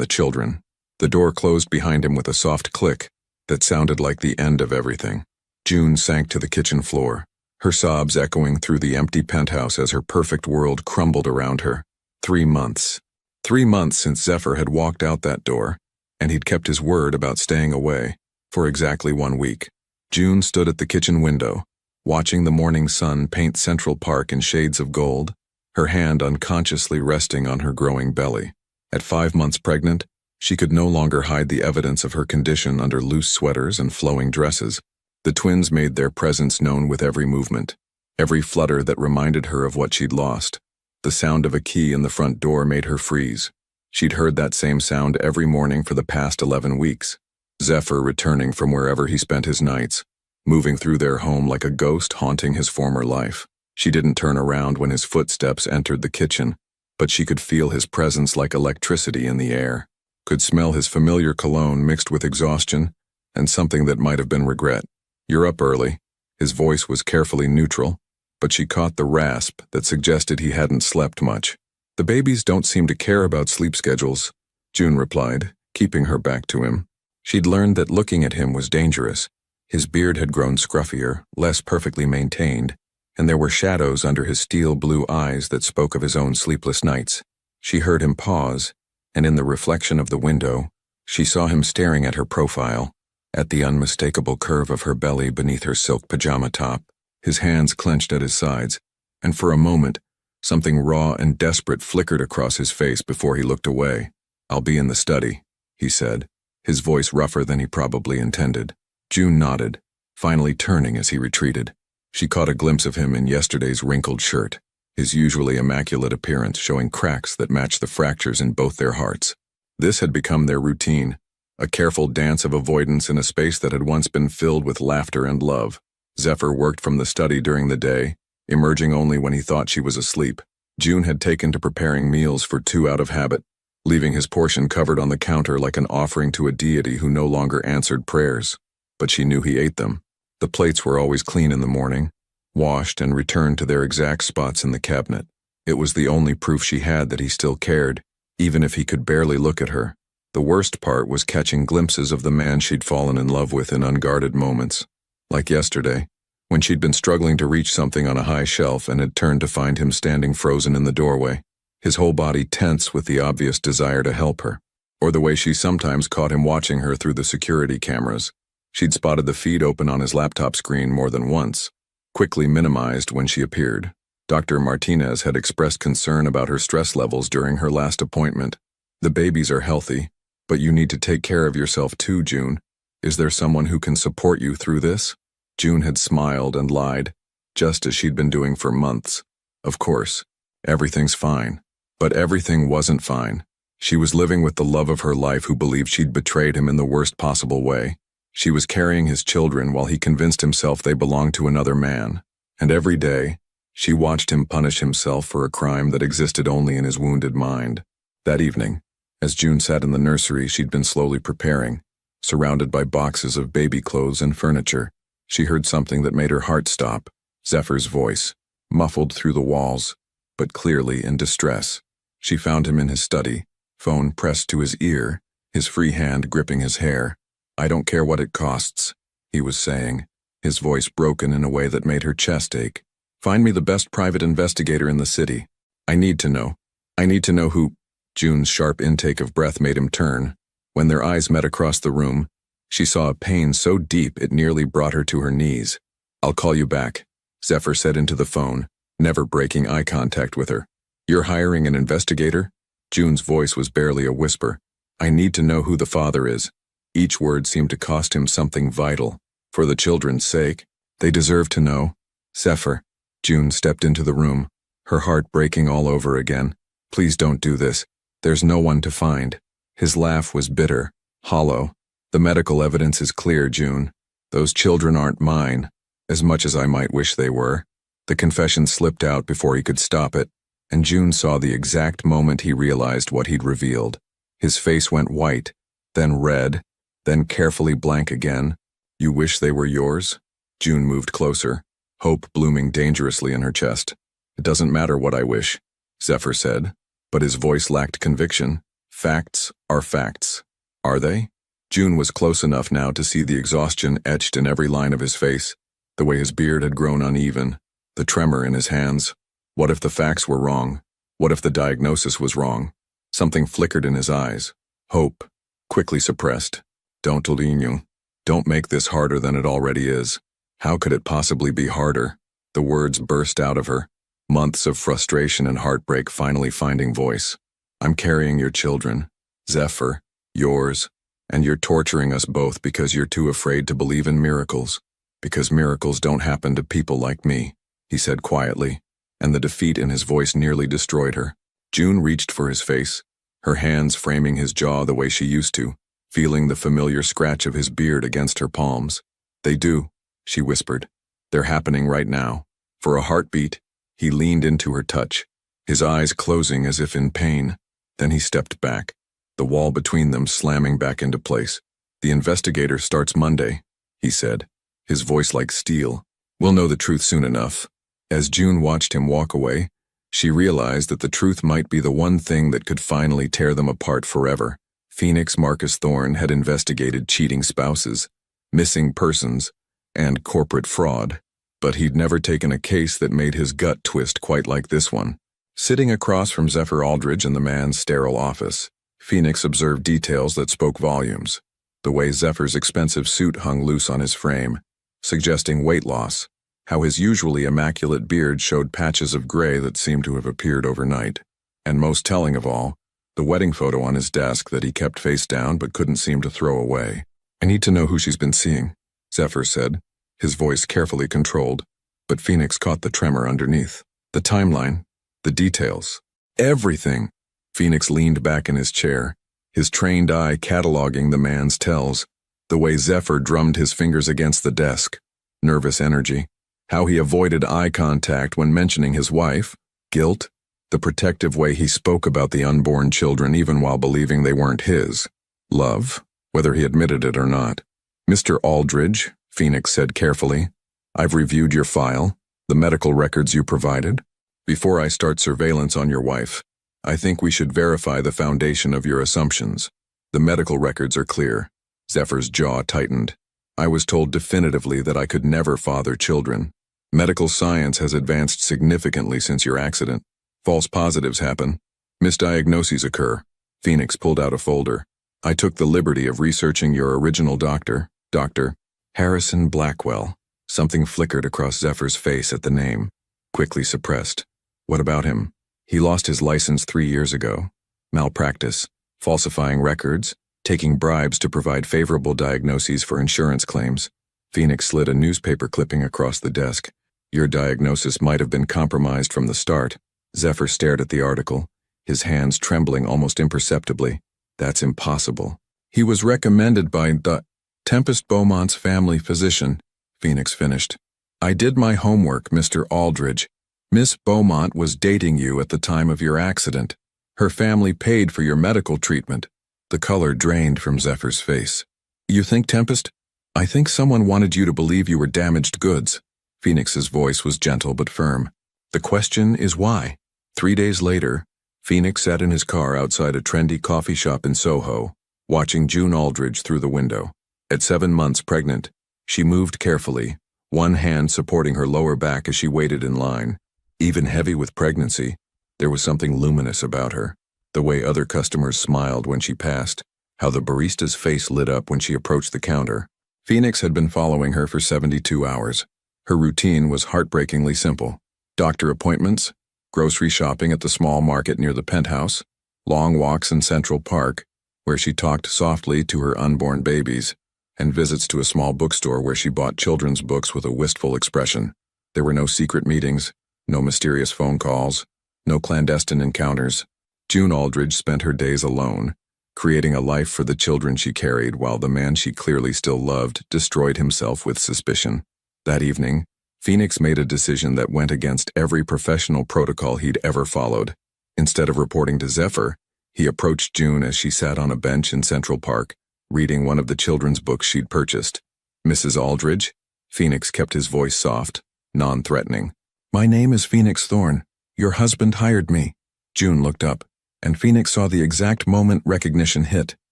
the children." The door closed behind him with a soft click that sounded like the end of everything. June sank to the kitchen floor, her sobs echoing through the empty penthouse as her perfect world crumbled around her. 3 months. 3 months since Zephyr had walked out that door, and he'd kept his word about staying away for exactly 1 week. June stood at the kitchen window, watching the morning sun paint Central Park in shades of gold, her hand unconsciously resting on her growing belly. At 5 months pregnant, she could no longer hide the evidence of her condition under loose sweaters and flowing dresses. The twins made their presence known with every movement, every flutter that reminded her of what she'd lost. The sound of a key in the front door made her freeze. She'd heard that same sound every morning for the past 11 weeks. Zephyr returning from wherever he spent his nights, moving through their home like a ghost haunting his former life. She didn't turn around when his footsteps entered the kitchen, but she could feel his presence like electricity in the air, could smell his familiar cologne mixed with exhaustion and something that might have been regret. "You're up early." His voice was carefully neutral, but she caught the rasp that suggested he hadn't slept much. "The babies don't seem to care about sleep schedules," June replied, keeping her back to him. She'd learned that looking at him was dangerous. His beard had grown scruffier, less perfectly maintained, and there were shadows under his steel blue eyes that spoke of his own sleepless nights. She heard him pause, and in the reflection of the window, she saw him staring at her profile, at the unmistakable curve of her belly beneath her silk pajama top. His hands clenched at his sides, and for a moment, Something raw and desperate flickered across his face before he looked away. "I'll be in the study," he said, his voice rougher than he probably intended. June nodded, finally turning as he retreated. She caught a glimpse of him in yesterday's wrinkled shirt, his usually immaculate appearance showing cracks that matched the fractures in both their hearts. This had become their routine, a careful dance of avoidance in a space that had once been filled with laughter and love. Zephyr worked from the study during the day, emerging only when he thought she was asleep. June had taken to preparing meals for two out of habit, leaving his portion covered on the counter like an offering to a deity who no longer answered prayers. But she knew he ate them. The plates were always clean in the morning, washed and returned to their exact spots in the cabinet. It was the only proof she had that he still cared, even if he could barely look at her. The worst part was catching glimpses of the man she'd fallen in love with in unguarded moments. Like yesterday, when she'd been struggling to reach something on a high shelf and had turned to find him standing frozen in the doorway, his whole body tense with the obvious desire to help her. Or the way she sometimes caught him watching her through the security cameras. She'd spotted the feed open on his laptop screen more than once, quickly minimized when she appeared. Dr. Martinez had expressed concern about her stress levels during her last appointment. "The babies are healthy, but you need to take care of yourself too, June. Is there someone who can support you through this?" June had smiled and lied, just as she'd been doing for months. Of course, everything's fine. But everything wasn't fine. She was living with the love of her life who believed she'd betrayed him in the worst possible way. She was carrying his children while he convinced himself they belonged to another man. And every day, she watched him punish himself for a crime that existed only in his wounded mind. That evening, as June sat in the nursery she'd been slowly preparing, surrounded by boxes of baby clothes and furniture, she heard something that made her heart stop. Zephyr's voice, muffled through the walls, but clearly in distress. She found him in his study, phone pressed to his ear, his free hand gripping his hair. "I don't care what it costs," he was saying, his voice broken in a way that made her chest ache. "Find me the best private investigator in the city. I need to know. I need to know who—" June's sharp intake of breath made him turn. When their eyes met across the room, she saw a pain so deep it nearly brought her to her knees. "I'll call you back," Zephyr said into the phone, never breaking eye contact with her. "You're hiring an investigator?" June's voice was barely a whisper. "I need to know who the father is." Each word seemed to cost him something vital. For the children's sake, they deserve to know. "Zephyr." June stepped into the room, her heart breaking all over again. "Please don't do this. There's no one to find." His laugh was bitter, hollow. "The medical evidence is clear, June. Those children aren't mine, as much as I might wish they were." The confession slipped out before he could stop it, and June saw the exact moment he realized what he'd revealed. His face went white, then red, then carefully blank again. "You wish they were yours?" June moved closer, hope blooming dangerously in her chest. "It doesn't matter what I wish," Zephyr said, but his voice lacked conviction. "Facts are facts." "Are they?" June was close enough now to see the exhaustion etched in every line of his face, the way his beard had grown uneven, the tremor in his hands. What if the facts were wrong? What if the diagnosis was wrong? Something flickered in his eyes. Hope, quickly suppressed. "Don't Tolino. Don't make this harder than it already is." How could it possibly be harder? The words burst out of her, months of frustration and heartbreak finally finding voice. "I'm carrying your children, Zephyr, yours, and you're torturing us both because you're too afraid to believe in miracles. Because miracles don't happen to people like me," he said quietly, and the defeat in his voice nearly destroyed her. June reached for his face, her hands framing his jaw the way she used to, feeling the familiar scratch of his beard against her palms. "They do," she whispered. "They're happening right now." For a heartbeat, he leaned into her touch, his eyes closing as if in pain. Then he stepped back, the wall between them slamming back into place. "The investigator starts Monday," he said, his voice like steel. "We'll know the truth soon enough." As June watched him walk away, she realized that the truth might be the one thing that could finally tear them apart forever. Phoenix Marcus Thorne had investigated cheating spouses, missing persons, and corporate fraud, but he'd never taken a case that made his gut twist quite like this one. Sitting across from Zephyr Aldridge in the man's sterile office, Phoenix observed details that spoke volumes. The way Zephyr's expensive suit hung loose on his frame, suggesting weight loss, how his usually immaculate beard showed patches of gray that seemed to have appeared overnight. And most telling of all, the wedding photo on his desk that he kept face down but couldn't seem to throw away. "I need to know who she's been seeing," Zephyr said, his voice carefully controlled, but Phoenix caught the tremor underneath. "The timeline, the details, everything." Phoenix leaned back in his chair, his trained eye cataloging the man's tells, the way Zephyr drummed his fingers against the desk, nervous energy, how he avoided eye contact when mentioning his wife, guilt, the protective way he spoke about the unborn children even while believing they weren't his, love, whether he admitted it or not. "Mr. Aldridge," Phoenix said carefully, "I've reviewed your file, the medical records you provided. Before I start surveillance on your wife, I think we should verify the foundation of your assumptions. The medical records are clear." Zephyr's jaw tightened. "I was told definitively that I could never father children. Medical science has advanced significantly since your accident. False positives happen. Misdiagnoses occur." Phoenix pulled out a folder. "I took the liberty of researching your original doctor, Dr. Harrison Blackwell." Something flickered across Zephyr's face at the name, quickly suppressed. "What about him?" "He lost his license 3 years ago. Malpractice, falsifying records, taking bribes to provide favorable diagnoses for insurance claims." Phoenix slid a newspaper clipping across the desk. "Your diagnosis might have been compromised from the start." Zephyr stared at the article, his hands trembling almost imperceptibly. "That's impossible." "He was recommended by the Tempest Beaumont's family physician," Phoenix finished. "I did my homework, Mr. Aldridge. Miss Beaumont was dating you at the time of your accident. Her family paid for your medical treatment." The color drained from Zephyr's face. "You think Tempest?" "I think someone wanted you to believe you were damaged goods." Phoenix's voice was gentle but firm. "The question is why?" 3 days later, Phoenix sat in his car outside a trendy coffee shop in Soho, watching June Aldridge through the window. At 7 months pregnant, she moved carefully, one hand supporting her lower back as she waited in line. Even heavy with pregnancy, there was something luminous about her. The way other customers smiled when she passed, how the barista's face lit up when she approached the counter. Phoenix had been following her for 72 hours. Her routine was heartbreakingly simple. Doctor appointments, grocery shopping at the small market near the penthouse, long walks in Central Park, where she talked softly to her unborn babies, and visits to a small bookstore where she bought children's books with a wistful expression. There were no secret meetings, no mysterious phone calls, no clandestine encounters. June Aldridge spent her days alone, creating a life for the children she carried while the man she clearly still loved destroyed himself with suspicion. That evening, Phoenix made a decision that went against every professional protocol he'd ever followed. Instead of reporting to Zephyr, he approached June as she sat on a bench in Central Park, reading one of the children's books she'd purchased. "Mrs. Aldridge?" Phoenix kept his voice soft, non-threatening. "My name is Phoenix Thorne. Your husband hired me." June looked up, and Phoenix saw the exact moment recognition hit.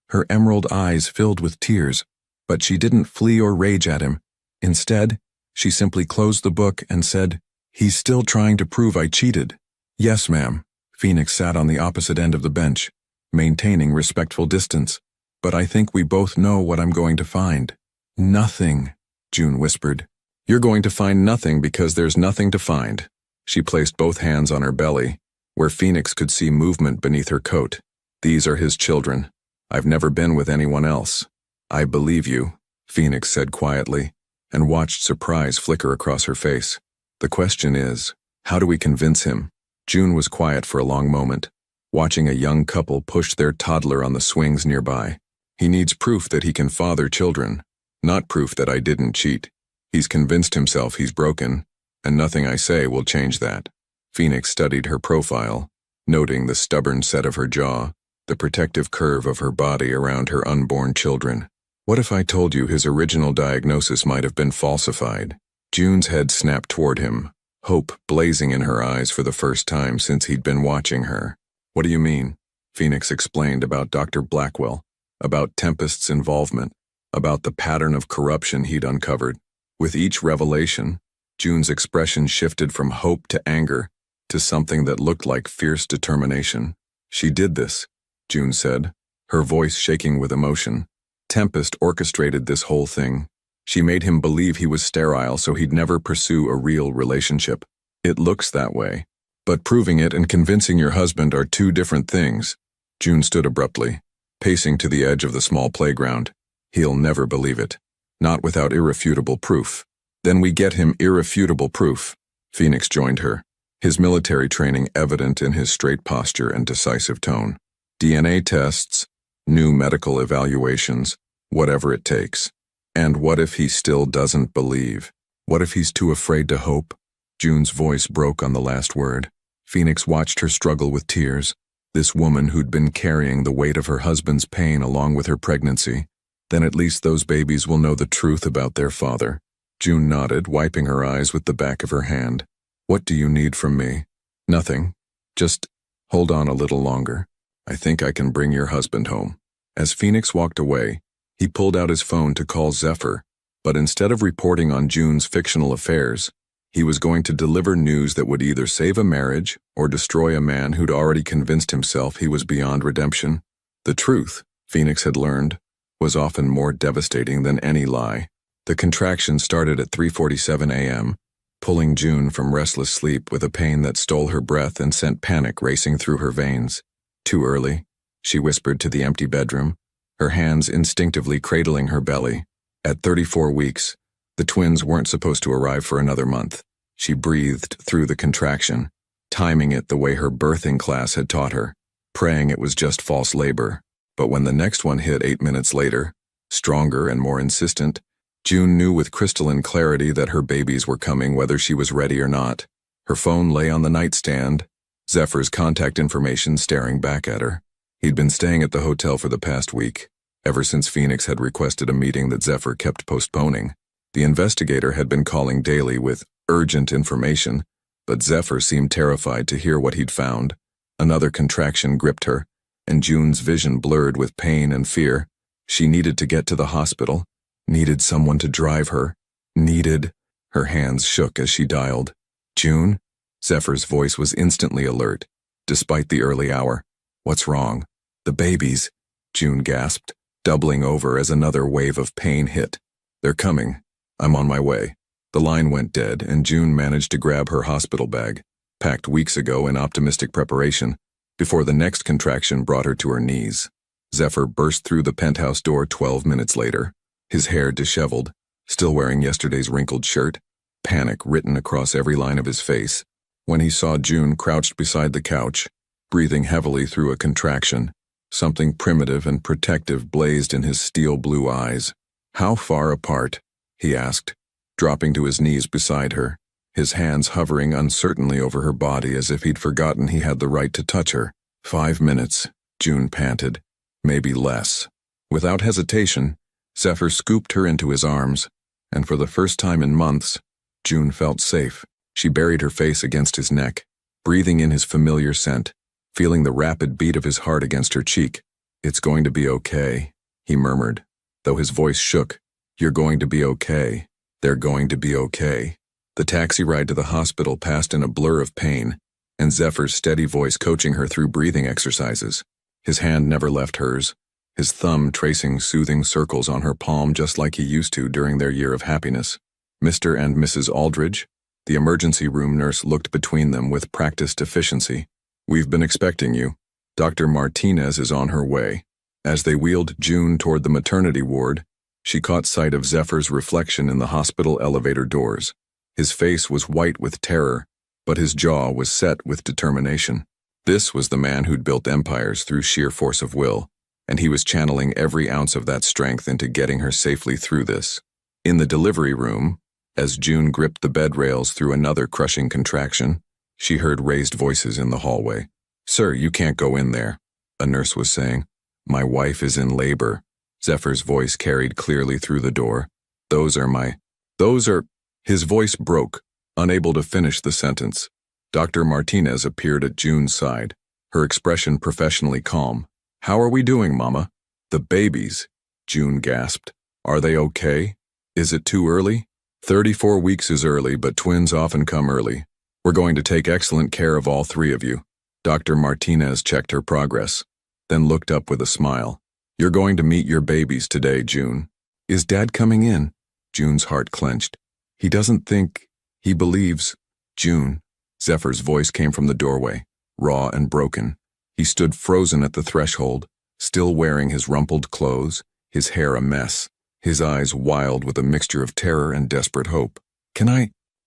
Her emerald eyes filled with tears, but she didn't flee or rage at him. Instead, she simply closed the book and said, "He's still trying to prove I cheated." "Yes, ma'am." Phoenix sat on the opposite end of the bench, maintaining respectful distance. "But I think we both know what I'm going to find." "Nothing," June whispered. "You're going to find nothing because there's nothing to find." She placed both hands on her belly, where Phoenix could see movement beneath her coat. "These are his children. I've never been with anyone else." "I believe you," Phoenix said quietly, and watched surprise flicker across her face. "The question is, how do we convince him?" June was quiet for a long moment, watching a young couple push their toddler on the swings nearby. "He needs proof that he can father children, not proof that I didn't cheat. He's convinced himself he's broken, and nothing I say will change that." Phoenix studied her profile, noting the stubborn set of her jaw, the protective curve of her body around her unborn children. "What if I told you his original diagnosis might have been falsified?" June's head snapped toward him, hope blazing in her eyes for the first time since he'd been watching her. "What do you mean?" Phoenix explained about Dr. Blackwell, about Tempest's involvement, about the pattern of corruption he'd uncovered. With each revelation, June's expression shifted from hope to anger, to something that looked like fierce determination. "She did this," June said, her voice shaking with emotion. "Tempest orchestrated this whole thing. She made him believe he was sterile so he'd never pursue a real relationship. It looks that way. But proving it and convincing your husband are two different things. June stood abruptly, pacing to the edge of the small playground. He'll never believe it. Not without irrefutable proof. Then we get him irrefutable proof. Phoenix joined her, his military training evident in his straight posture and decisive tone. DNA tests, new medical evaluations, whatever it takes. And what if he still doesn't believe? What if he's too afraid to hope? June's voice broke on the last word. Phoenix watched her struggle with tears. This woman who'd been carrying the weight of her husband's pain along with her pregnancy. Then at least those babies will know the truth about their father. June nodded, wiping her eyes with the back of her hand. What do you need from me? Nothing. Just hold on a little longer. I think I can bring your husband home. As Phoenix walked away, he pulled out his phone to call Zephyr, but instead of reporting on June's fictional affairs, he was going to deliver news that would either save a marriage or destroy a man who'd already convinced himself he was beyond redemption. The truth, Phoenix had learned, was often more devastating than any lie. The contraction started at 3:47 a.m., pulling June from restless sleep with a pain that stole her breath and sent panic racing through her veins. Too early, she whispered to the empty bedroom, her hands instinctively cradling her belly. At 34 weeks, the twins weren't supposed to arrive for another month. She breathed through the contraction, timing it the way her birthing class had taught her, praying it was just false labor. But when the next one hit 8 minutes later, stronger and more insistent, June knew with crystalline clarity that her babies were coming whether she was ready or not. Her phone lay on the nightstand, Zephyr's contact information staring back at her. He'd been staying at the hotel for the past week, ever since Phoenix had requested a meeting that Zephyr kept postponing. The investigator had been calling daily with urgent information, but Zephyr seemed terrified to hear what he'd found. Another contraction gripped her, and June's vision blurred with pain and fear. She needed to get to the hospital, needed someone to drive her, needed... Her hands shook as she dialed. June? Zephyr's voice was instantly alert, despite the early hour. What's wrong? The babies, June gasped, doubling over as another wave of pain hit. They're coming. I'm on my way. The line went dead, and June managed to grab her hospital bag, packed weeks ago in optimistic preparation, before the next contraction brought her to her knees. Zephyr burst through the penthouse door 12 minutes later, his hair disheveled, still wearing yesterday's wrinkled shirt, panic written across every line of his face. When he saw June crouched beside the couch, breathing heavily through a contraction, something primitive and protective blazed in his steel blue eyes. How far apart? He asked, dropping to his knees beside her, his hands hovering uncertainly over her body as if he'd forgotten he had the right to touch her. 5 minutes, June panted. Maybe less. Without hesitation, Zephyr scooped her into his arms, and for the first time in months, June felt safe. She buried her face against his neck, breathing in his familiar scent, feeling the rapid beat of his heart against her cheek. It's going to be okay, he murmured, though his voice shook. You're going to be okay. They're going to be okay. The taxi ride to the hospital passed in a blur of pain, and Zephyr's steady voice coaching her through breathing exercises. His hand never left hers, his thumb tracing soothing circles on her palm just like he used to during their year of happiness. Mr. and Mrs. Aldridge, the emergency room nurse looked between them with practiced efficiency. We've been expecting you. Dr. Martinez is on her way. As they wheeled June toward the maternity ward, she caught sight of Zephyr's reflection in the hospital elevator doors. His face was white with terror, but his jaw was set with determination. This was the man who'd built empires through sheer force of will, and he was channeling every ounce of that strength into getting her safely through this. In the delivery room, as June gripped the bed rails through another crushing contraction, she heard raised voices in the hallway. "Sir, you can't go in there," a nurse was saying. "My wife is in labor." Zephyr's voice carried clearly through the door. Those are... His voice broke, unable to finish the sentence. Dr. Martinez appeared at June's side, her expression professionally calm. "How are we doing, Mama?" "The babies," June gasped. "Are they okay? Is it too early?" 34 weeks is early, but twins often come early. We're going to take excellent care of all 3 of you." Dr. Martinez checked her progress, then looked up with a smile. "You're going to meet your babies today, June." "Is Dad coming in?" June's heart clenched. He doesn't think, he believes. June. Zephyr's voice came from the doorway, raw and broken. He stood frozen at the threshold, still wearing his rumpled clothes, his hair a mess, his eyes wild with a mixture of terror and desperate hope.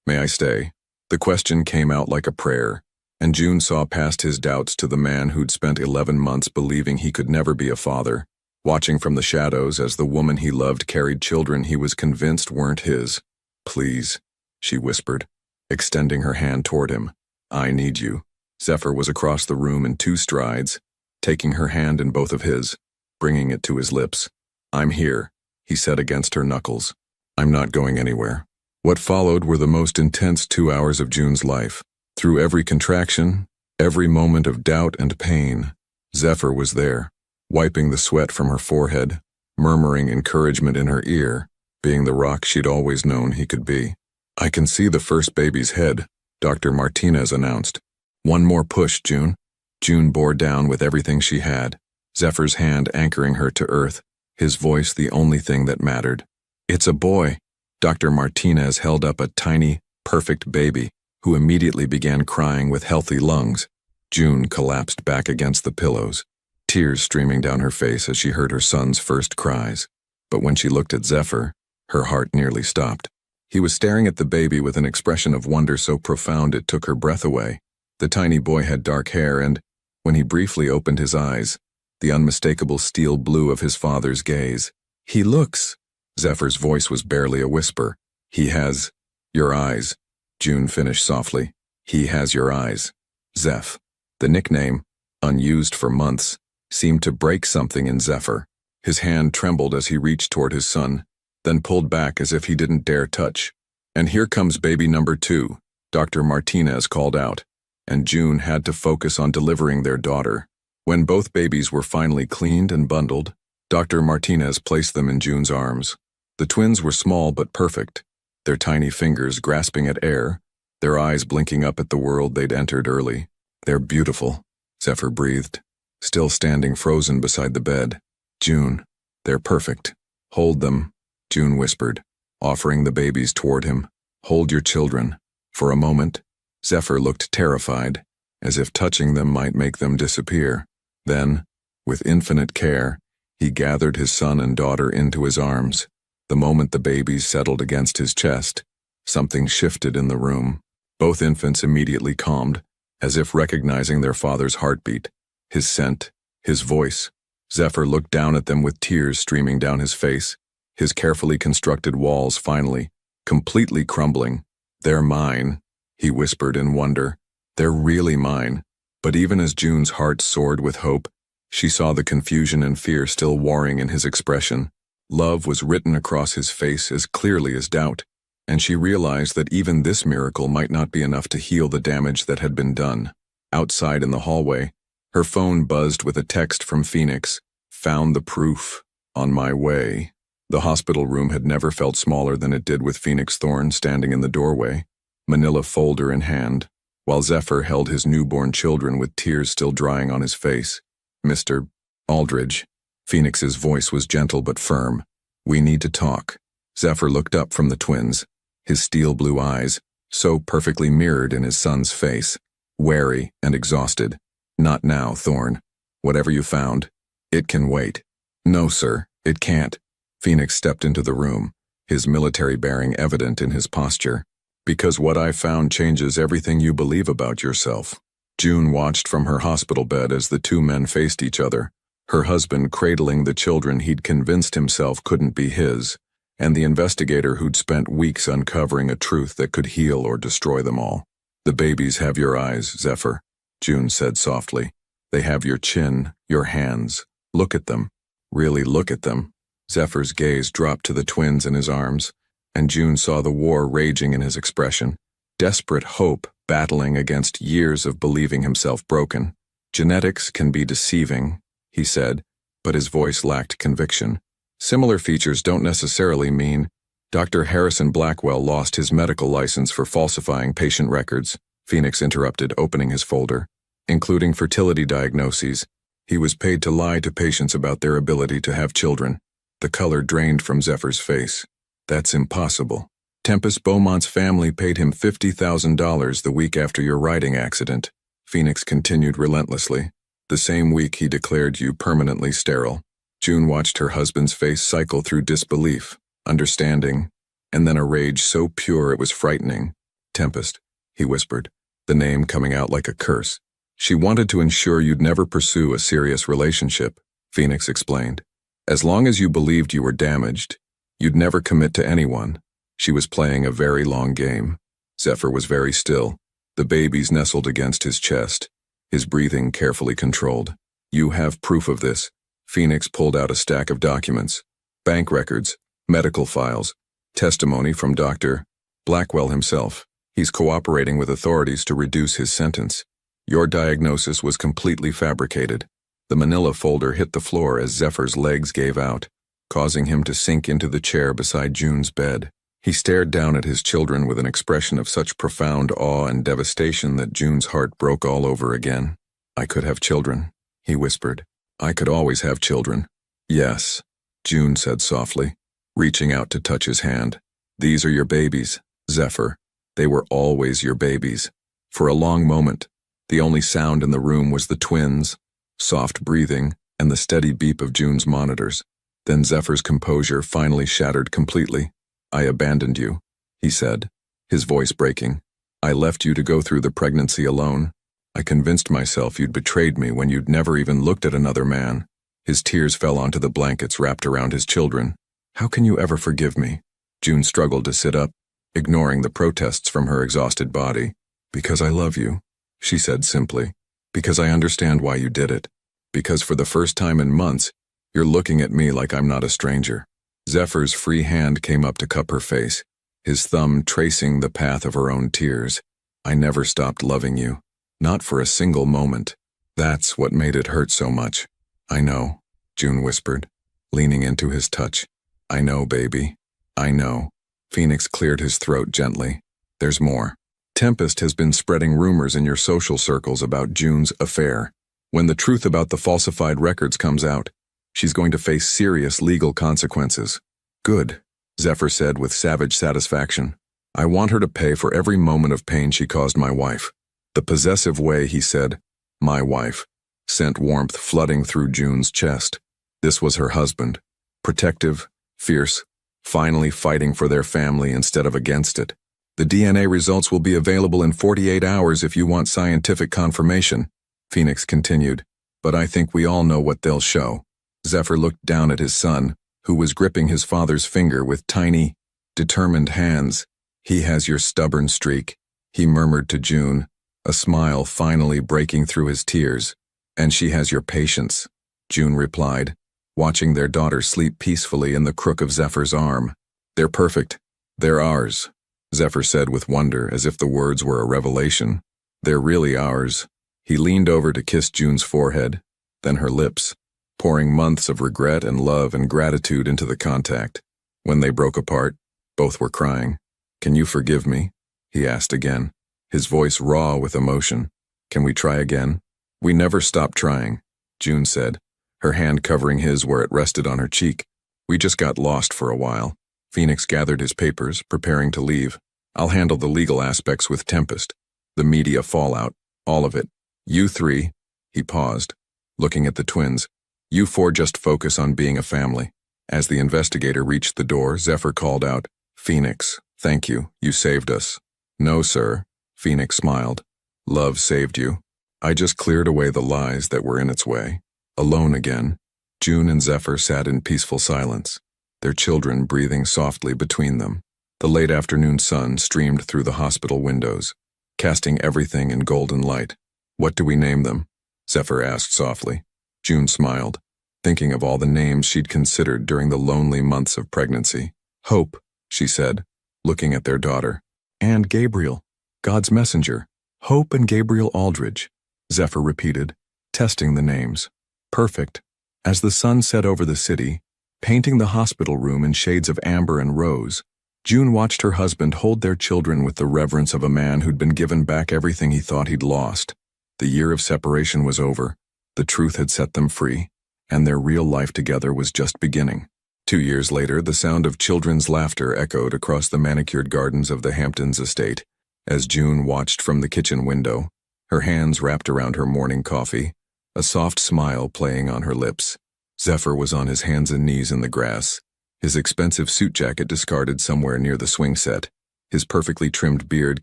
May I stay? The question came out like a prayer, and June saw past his doubts to the man who'd spent 11 months believing he could never be a father, watching from the shadows as the woman he loved carried children he was convinced weren't his. Please, she whispered, extending her hand toward him. I need you. Zephyr was across the room in 2 strides, taking her hand in both of his, bringing it to his lips. I'm here, he said against her knuckles. I'm not going anywhere. What followed were the most intense 2 hours of June's life. Through every contraction, every moment of doubt and pain, Zephyr was there, wiping the sweat from her forehead, murmuring encouragement in her ear, being the rock she'd always known he could be. I can see the first baby's head, Dr. Martinez announced. One more push, June. June bore down with everything she had, Zephyr's hand anchoring her to earth, his voice the only thing that mattered. It's a boy. Dr. Martinez held up a tiny, perfect baby, who immediately began crying with healthy lungs. June collapsed back against the pillows, tears streaming down her face as she heard her son's first cries. But when she looked at Zephyr, her heart nearly stopped. He was staring at the baby with an expression of wonder so profound it took her breath away. The tiny boy had dark hair and, when he briefly opened his eyes, the unmistakable steel blue of his father's gaze. He looks. Zephyr's voice was barely a whisper. He has your eyes, June finished softly. He has your eyes. Zeph. The nickname, unused for months, seemed to break something in Zephyr. His hand trembled as he reached toward his son, then pulled back as if he didn't dare touch. And here comes baby number 2, Dr. Martinez called out, and June had to focus on delivering their daughter. When both babies were finally cleaned and bundled, Dr. Martinez placed them in June's arms. The twins were small but perfect, their tiny fingers grasping at air, their eyes blinking up at the world they'd entered early. They're beautiful, Zephyr breathed, still standing frozen beside the bed. June, they're perfect. Hold them, June whispered, offering the babies toward him. Hold your children. For a moment, Zephyr looked terrified, as if touching them might make them disappear. Then, with infinite care, he gathered his son and daughter into his arms. The moment the babies settled against his chest, something shifted in the room. Both infants immediately calmed, as if recognizing their father's heartbeat, his scent, his voice. Zephyr looked down at them with tears streaming down his face, his carefully constructed walls finally, completely crumbling. They're mine, he whispered in wonder. They're really mine. But even as June's heart soared with hope, she saw the confusion and fear still warring in his expression. Love was written across his face as clearly as doubt, and she realized that even this miracle might not be enough to heal the damage that had been done. Outside in the hallway, her phone buzzed with a text from Phoenix. Found the proof. On my way. The hospital room had never felt smaller than it did with Phoenix Thorne standing in the doorway, manila folder in hand, while Zephyr held his newborn children with tears still drying on his face. Mr. Aldridge. Phoenix's voice was gentle but firm. We need to talk. Zephyr looked up from the twins, his steel blue eyes, so perfectly mirrored in his son's face, wary and exhausted. Not now, Thorne. Whatever you found, it can wait. No, sir, it can't. Phoenix stepped into the room, his military bearing evident in his posture. Because what I found changes everything you believe about yourself. June watched from her hospital bed as the 2 men faced each other, her husband cradling the children he'd convinced himself couldn't be his, and the investigator who'd spent weeks uncovering a truth that could heal or destroy them all. The babies have your eyes, Zephyr, June said softly. They have your chin, your hands. Look at them. Really look at them. Zephyr's gaze dropped to the twins in his arms, and June saw the war raging in his expression, desperate hope battling against years of believing himself broken. Genetics can be deceiving, he said, but his voice lacked conviction. Similar features don't necessarily mean. Dr. Harrison Blackwell lost his medical license for falsifying patient records, Phoenix interrupted, opening his folder, including fertility diagnoses. He was paid to lie to patients about their ability to have children. The color drained from Zephyr's face. That's impossible. Tempest Beaumont's family paid him $50,000 the week after your riding accident, Phoenix continued relentlessly. The same week he declared you permanently sterile. June watched her husband's face cycle through disbelief, understanding, and then a rage so pure it was frightening. Tempest, he whispered, the name coming out like a curse. She wanted to ensure you'd never pursue a serious relationship, Phoenix explained. As long as you believed you were damaged, you'd never commit to anyone. She was playing a very long game. Zephyr was very still, the babies nestled against his chest, his breathing carefully controlled. You have proof of this. Phoenix pulled out a stack of documents, bank records, medical files, testimony from Dr. Blackwell himself. He's cooperating with authorities to reduce his sentence. Your diagnosis was completely fabricated. The manila folder hit the floor as Zephyr's legs gave out, causing him to sink into the chair beside June's bed. He stared down at his children with an expression of such profound awe and devastation that June's heart broke all over again. I could have children, he whispered. I could always have children. Yes, June said softly, reaching out to touch his hand. These are your babies, Zephyr. They were always your babies. For a long moment, the only sound in the room was the twins, soft breathing, and the steady beep of June's monitors. Then Zephyr's composure finally shattered completely. I abandoned you, he said, his voice breaking. I left you to go through the pregnancy alone. I convinced myself you'd betrayed me when you'd never even looked at another man. His tears fell onto the blankets wrapped around his children. How can you ever forgive me? June struggled to sit up, ignoring the protests from her exhausted body. Because I love you, she said simply. Because I understand why you did it. Because for the first time in months, you're looking at me like I'm not a stranger. Zephyr's free hand came up to cup her face, his thumb tracing the path of her own tears. I never stopped loving you. Not for a single moment. That's what made it hurt so much. I know, June whispered, leaning into his touch. I know, baby. I know. Phoenix cleared his throat gently. There's more. Tempest has been spreading rumors in your social circles about June's affair. When the truth about the falsified records comes out, she's going to face serious legal consequences. Good, Zephyr said with savage satisfaction. I want her to pay for every moment of pain she caused my wife. The possessive way he said, my wife, sent warmth flooding through June's chest. This was her husband. Protective, fierce, finally fighting for their family instead of against it. The DNA results will be available in 48 hours if you want scientific confirmation, Phoenix continued. But I think we all know what they'll show. Zephyr looked down at his son, who was gripping his father's finger with tiny, determined hands. He has your stubborn streak, he murmured to June, a smile finally breaking through his tears. And she has your patience, June replied, watching their daughter sleep peacefully in the crook of Zephyr's arm. They're perfect. They're ours, Zephyr said with wonder, as if the words were a revelation. They're really ours. He leaned over to kiss June's forehead, then her lips, pouring months of regret and love and gratitude into the contact. When they broke apart, both were crying. Can you forgive me? He asked again, his voice raw with emotion. Can we try again? We never stopped trying, June said, her hand covering his where it rested on her cheek. We just got lost for a while. Phoenix gathered his papers, preparing to leave. I'll handle the legal aspects with Tempest. The media fallout, all of it. You three, he paused, looking at the twins. You four just focus on being a family. As the investigator reached the door, Zephyr called out, Phoenix, thank you, you saved us. No, sir, Phoenix smiled. Love saved you. I just cleared away the lies that were in its way. Alone again, June and Zephyr sat in peaceful silence, their children breathing softly between them. The late afternoon sun streamed through the hospital windows, casting everything in golden light. What do we name them? Zephyr asked softly. June smiled, thinking of all the names she'd considered during the lonely months of pregnancy. Hope, she said, looking at their daughter. And Gabriel, God's messenger. Hope and Gabriel Aldridge, Zephyr repeated, testing the names. Perfect. As the sun set over the city, painting the hospital room in shades of amber and rose, June watched her husband hold their children with the reverence of a man who'd been given back everything he thought he'd lost. The year of separation was over. The truth had set them free, and their real life together was just beginning. 2 years later, the sound of children's laughter echoed across the manicured gardens of the Hamptons estate as June watched from the kitchen window, her hands wrapped around her morning coffee, a soft smile playing on her lips. Zephyr was on his hands and knees in the grass, his expensive suit jacket discarded somewhere near the swing set, his perfectly trimmed beard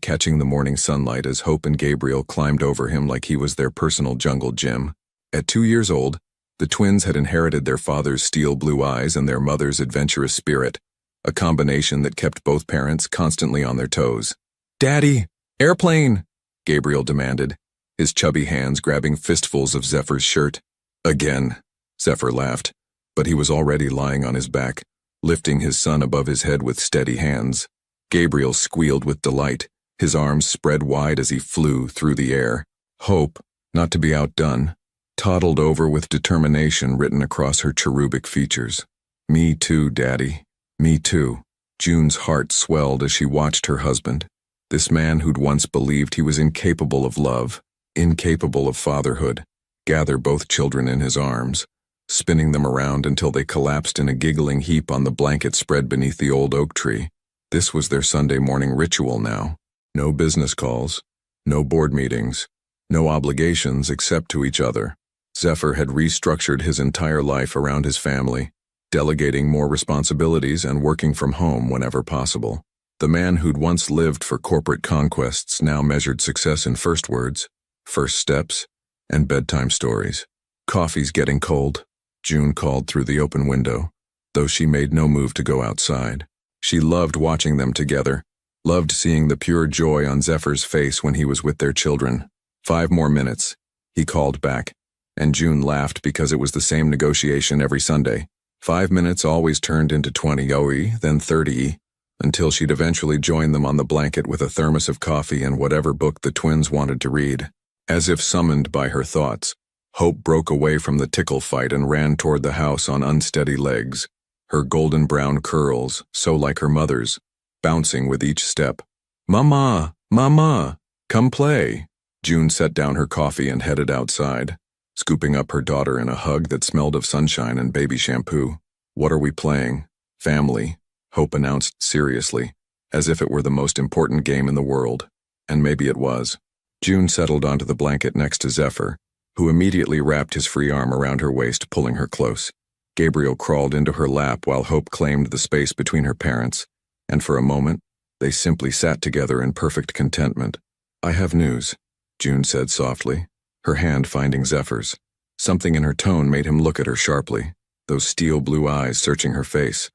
catching the morning sunlight as Hope and Gabriel climbed over him like he was their personal jungle gym. At 2 years old, the twins had inherited their father's steel blue eyes and their mother's adventurous spirit, a combination that kept both parents constantly on their toes. "Daddy! Airplane!" Gabriel demanded, his chubby hands grabbing fistfuls of Zephyr's shirt. "Again," Zephyr laughed, but he was already lying on his back, lifting his son above his head with steady hands. Gabriel squealed with delight, his arms spread wide as he flew through the air. Hope, not to be outdone, toddled over with determination written across her cherubic features. "Me too, Daddy. Me too." June's heart swelled as she watched her husband, this man who'd once believed he was incapable of love, incapable of fatherhood, gather both children in his arms, spinning them around until they collapsed in a giggling heap on the blanket spread beneath the old oak tree. This was their Sunday morning ritual now. No business calls, no board meetings, no obligations except to each other. Zephyr had restructured his entire life around his family, delegating more responsibilities and working from home whenever possible. The man who'd once lived for corporate conquests now measured success in first words, first steps, and bedtime stories. "Coffee's getting cold," June called through the open window, though she made no move to go outside. She loved watching them together, loved seeing the pure joy on Zephyr's face when he was with their children. 5 more minutes, he called back, and June laughed because it was the same negotiation every Sunday. 5 minutes always turned into 20, then 30, until she'd eventually join them on the blanket with a thermos of coffee and whatever book the twins wanted to read. As if summoned by her thoughts, Hope broke away from the tickle fight and ran toward the house on unsteady legs, her golden brown curls, so like her mother's, bouncing with each step. "Mama! Mama! Come play!" June set down her coffee and headed outside, scooping up her daughter in a hug that smelled of sunshine and baby shampoo. "What are we playing?" "Family," Hope announced seriously, as if it were the most important game in the world. And maybe it was. June settled onto the blanket next to Zephyr, who immediately wrapped his free arm around her waist, pulling her close. Gabriel crawled into her lap while Hope claimed the space between her parents, and for a moment, they simply sat together in perfect contentment. "I have news," June said softly, her hand finding Zephyr's. Something in her tone made him look at her sharply, those steel blue eyes searching her face.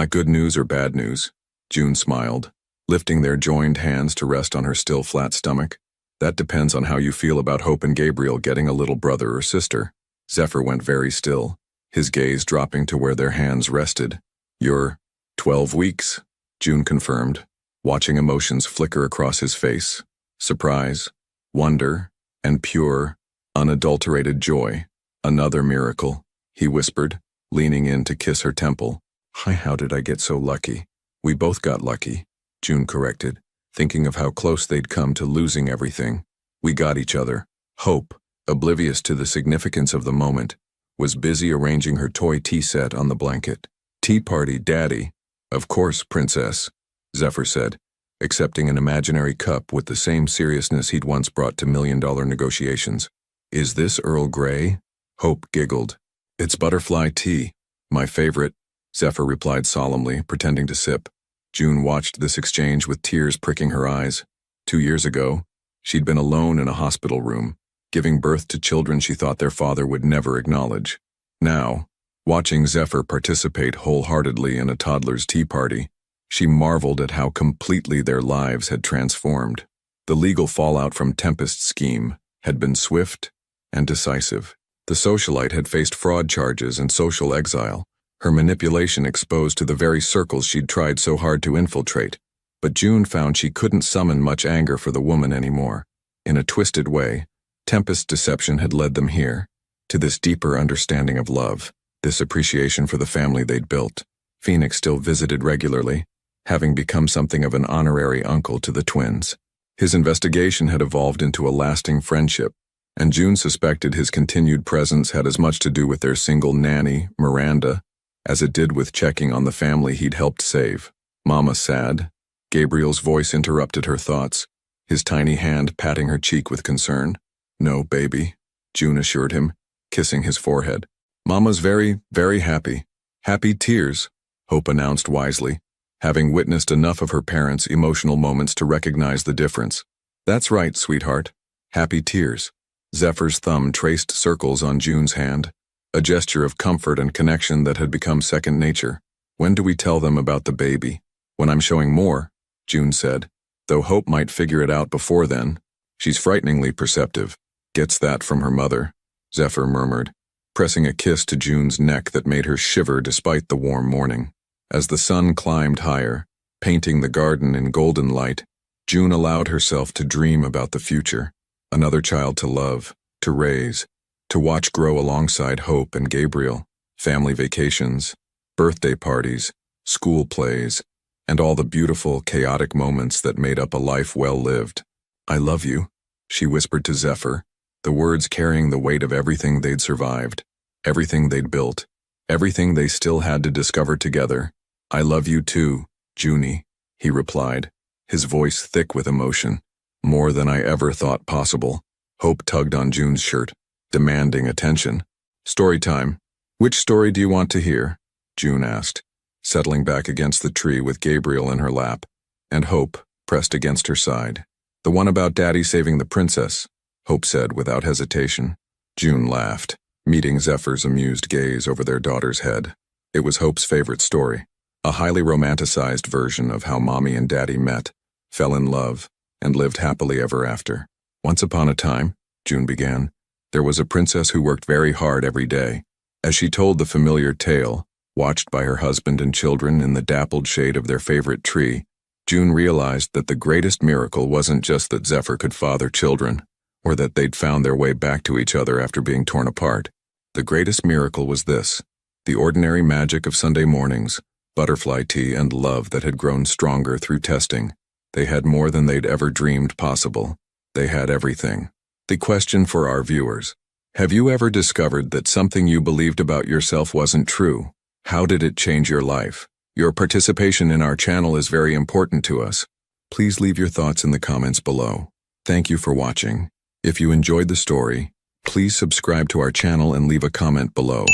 "Good news or bad news?" June smiled, lifting their joined hands to rest on her still flat stomach. "That depends on how you feel about Hope and Gabriel getting a little brother or sister." Zephyr went very still, his gaze dropping to where their hands rested. "You're 12 weeks, June confirmed, watching emotions flicker across his face. Surprise, wonder, and pure, unadulterated joy. "Another miracle," he whispered, leaning in to kiss her temple. How did I get so lucky?" "We both got lucky," June corrected, thinking of how close they'd come to losing everything. "We got each other." Hope, oblivious to the significance of the moment, was busy arranging her toy tea set on the blanket. "Tea party, Daddy." "Of course, Princess," Zephyr said, accepting an imaginary cup with the same seriousness he'd once brought to million-dollar negotiations. "Is this Earl Grey?" Hope giggled. "It's butterfly tea, my favorite," Zephyr replied solemnly, pretending to sip. June watched this exchange with tears pricking her eyes. 2 years ago, she'd been alone in a hospital room, giving birth to children she thought their father would never acknowledge. Now, watching Zephyr participate wholeheartedly in a toddler's tea party, she marveled at how completely their lives had transformed. The legal fallout from Tempest's scheme had been swift and decisive. The socialite had faced fraud charges and social exile, her manipulation exposed to the very circles she'd tried so hard to infiltrate. But June found she couldn't summon much anger for the woman anymore. In a twisted way, Tempest's deception had led them here, to this deeper understanding of love, this appreciation for the family they'd built. Phoenix still visited regularly, having become something of an honorary uncle to the twins. His investigation had evolved into a lasting friendship, and June suspected his continued presence had as much to do with their single nanny, Miranda, as it did with checking on the family he'd helped save. "Mama sad?" Gabriel's voice interrupted her thoughts, his tiny hand patting her cheek with concern. "No, baby," June assured him, kissing his forehead. "Mama's very, very happy." "Happy tears," Hope announced wisely, having witnessed enough of her parents' emotional moments to recognize the difference. "That's right, sweetheart. Happy tears." Zephyr's thumb traced circles on June's hand, a gesture of comfort and connection that had become second nature. "When do we tell them about the baby?" "When I'm showing more," June said, though Hope might figure it out before then. "She's frighteningly perceptive." "Gets that from her mother," Zephyr murmured, pressing a kiss to June's neck that made her shiver despite the warm morning. As the sun climbed higher, painting the garden in golden light, June allowed herself to dream about the future. Another child to love, to raise, to watch grow alongside Hope and Gabriel, family vacations, birthday parties, school plays, and all the beautiful, chaotic moments that made up a life well lived. "I love you," she whispered to Zephyr, the words carrying the weight of everything they'd survived, everything they'd built, everything they still had to discover together. "I love you too, Junie," he replied, his voice thick with emotion. "More than I ever thought possible." Hope tugged on June's shirt, demanding attention. "Story time. Which story do you want to hear?" June asked, settling back against the tree with Gabriel in her lap, and Hope pressed against her side. "The one about Daddy saving the princess," Hope said without hesitation. June laughed, meeting Zephyr's amused gaze over their daughter's head. It was Hope's favorite story, a highly romanticized version of how Mommy and Daddy met, fell in love, and lived happily ever after. "Once upon a time," June began, "there was a princess who worked very hard every day." As she told the familiar tale, watched by her husband and children in the dappled shade of their favorite tree, June realized that the greatest miracle wasn't just that Zephyr could father children, or that they'd found their way back to each other after being torn apart. The greatest miracle was this: the ordinary magic of Sunday mornings, butterfly tea, and love that had grown stronger through testing. They had more than they'd ever dreamed possible. They had everything. The question for our viewers: have you ever discovered that something you believed about yourself wasn't true? How did it change your life? Your participation in our channel is very important to us. Please leave your thoughts in the comments below. Thank you for watching. If you enjoyed the story, please subscribe to our channel and leave a comment below,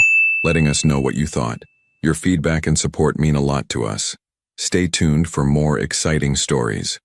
letting us know what you thought. Your feedback and support mean a lot to us. Stay tuned for more exciting stories.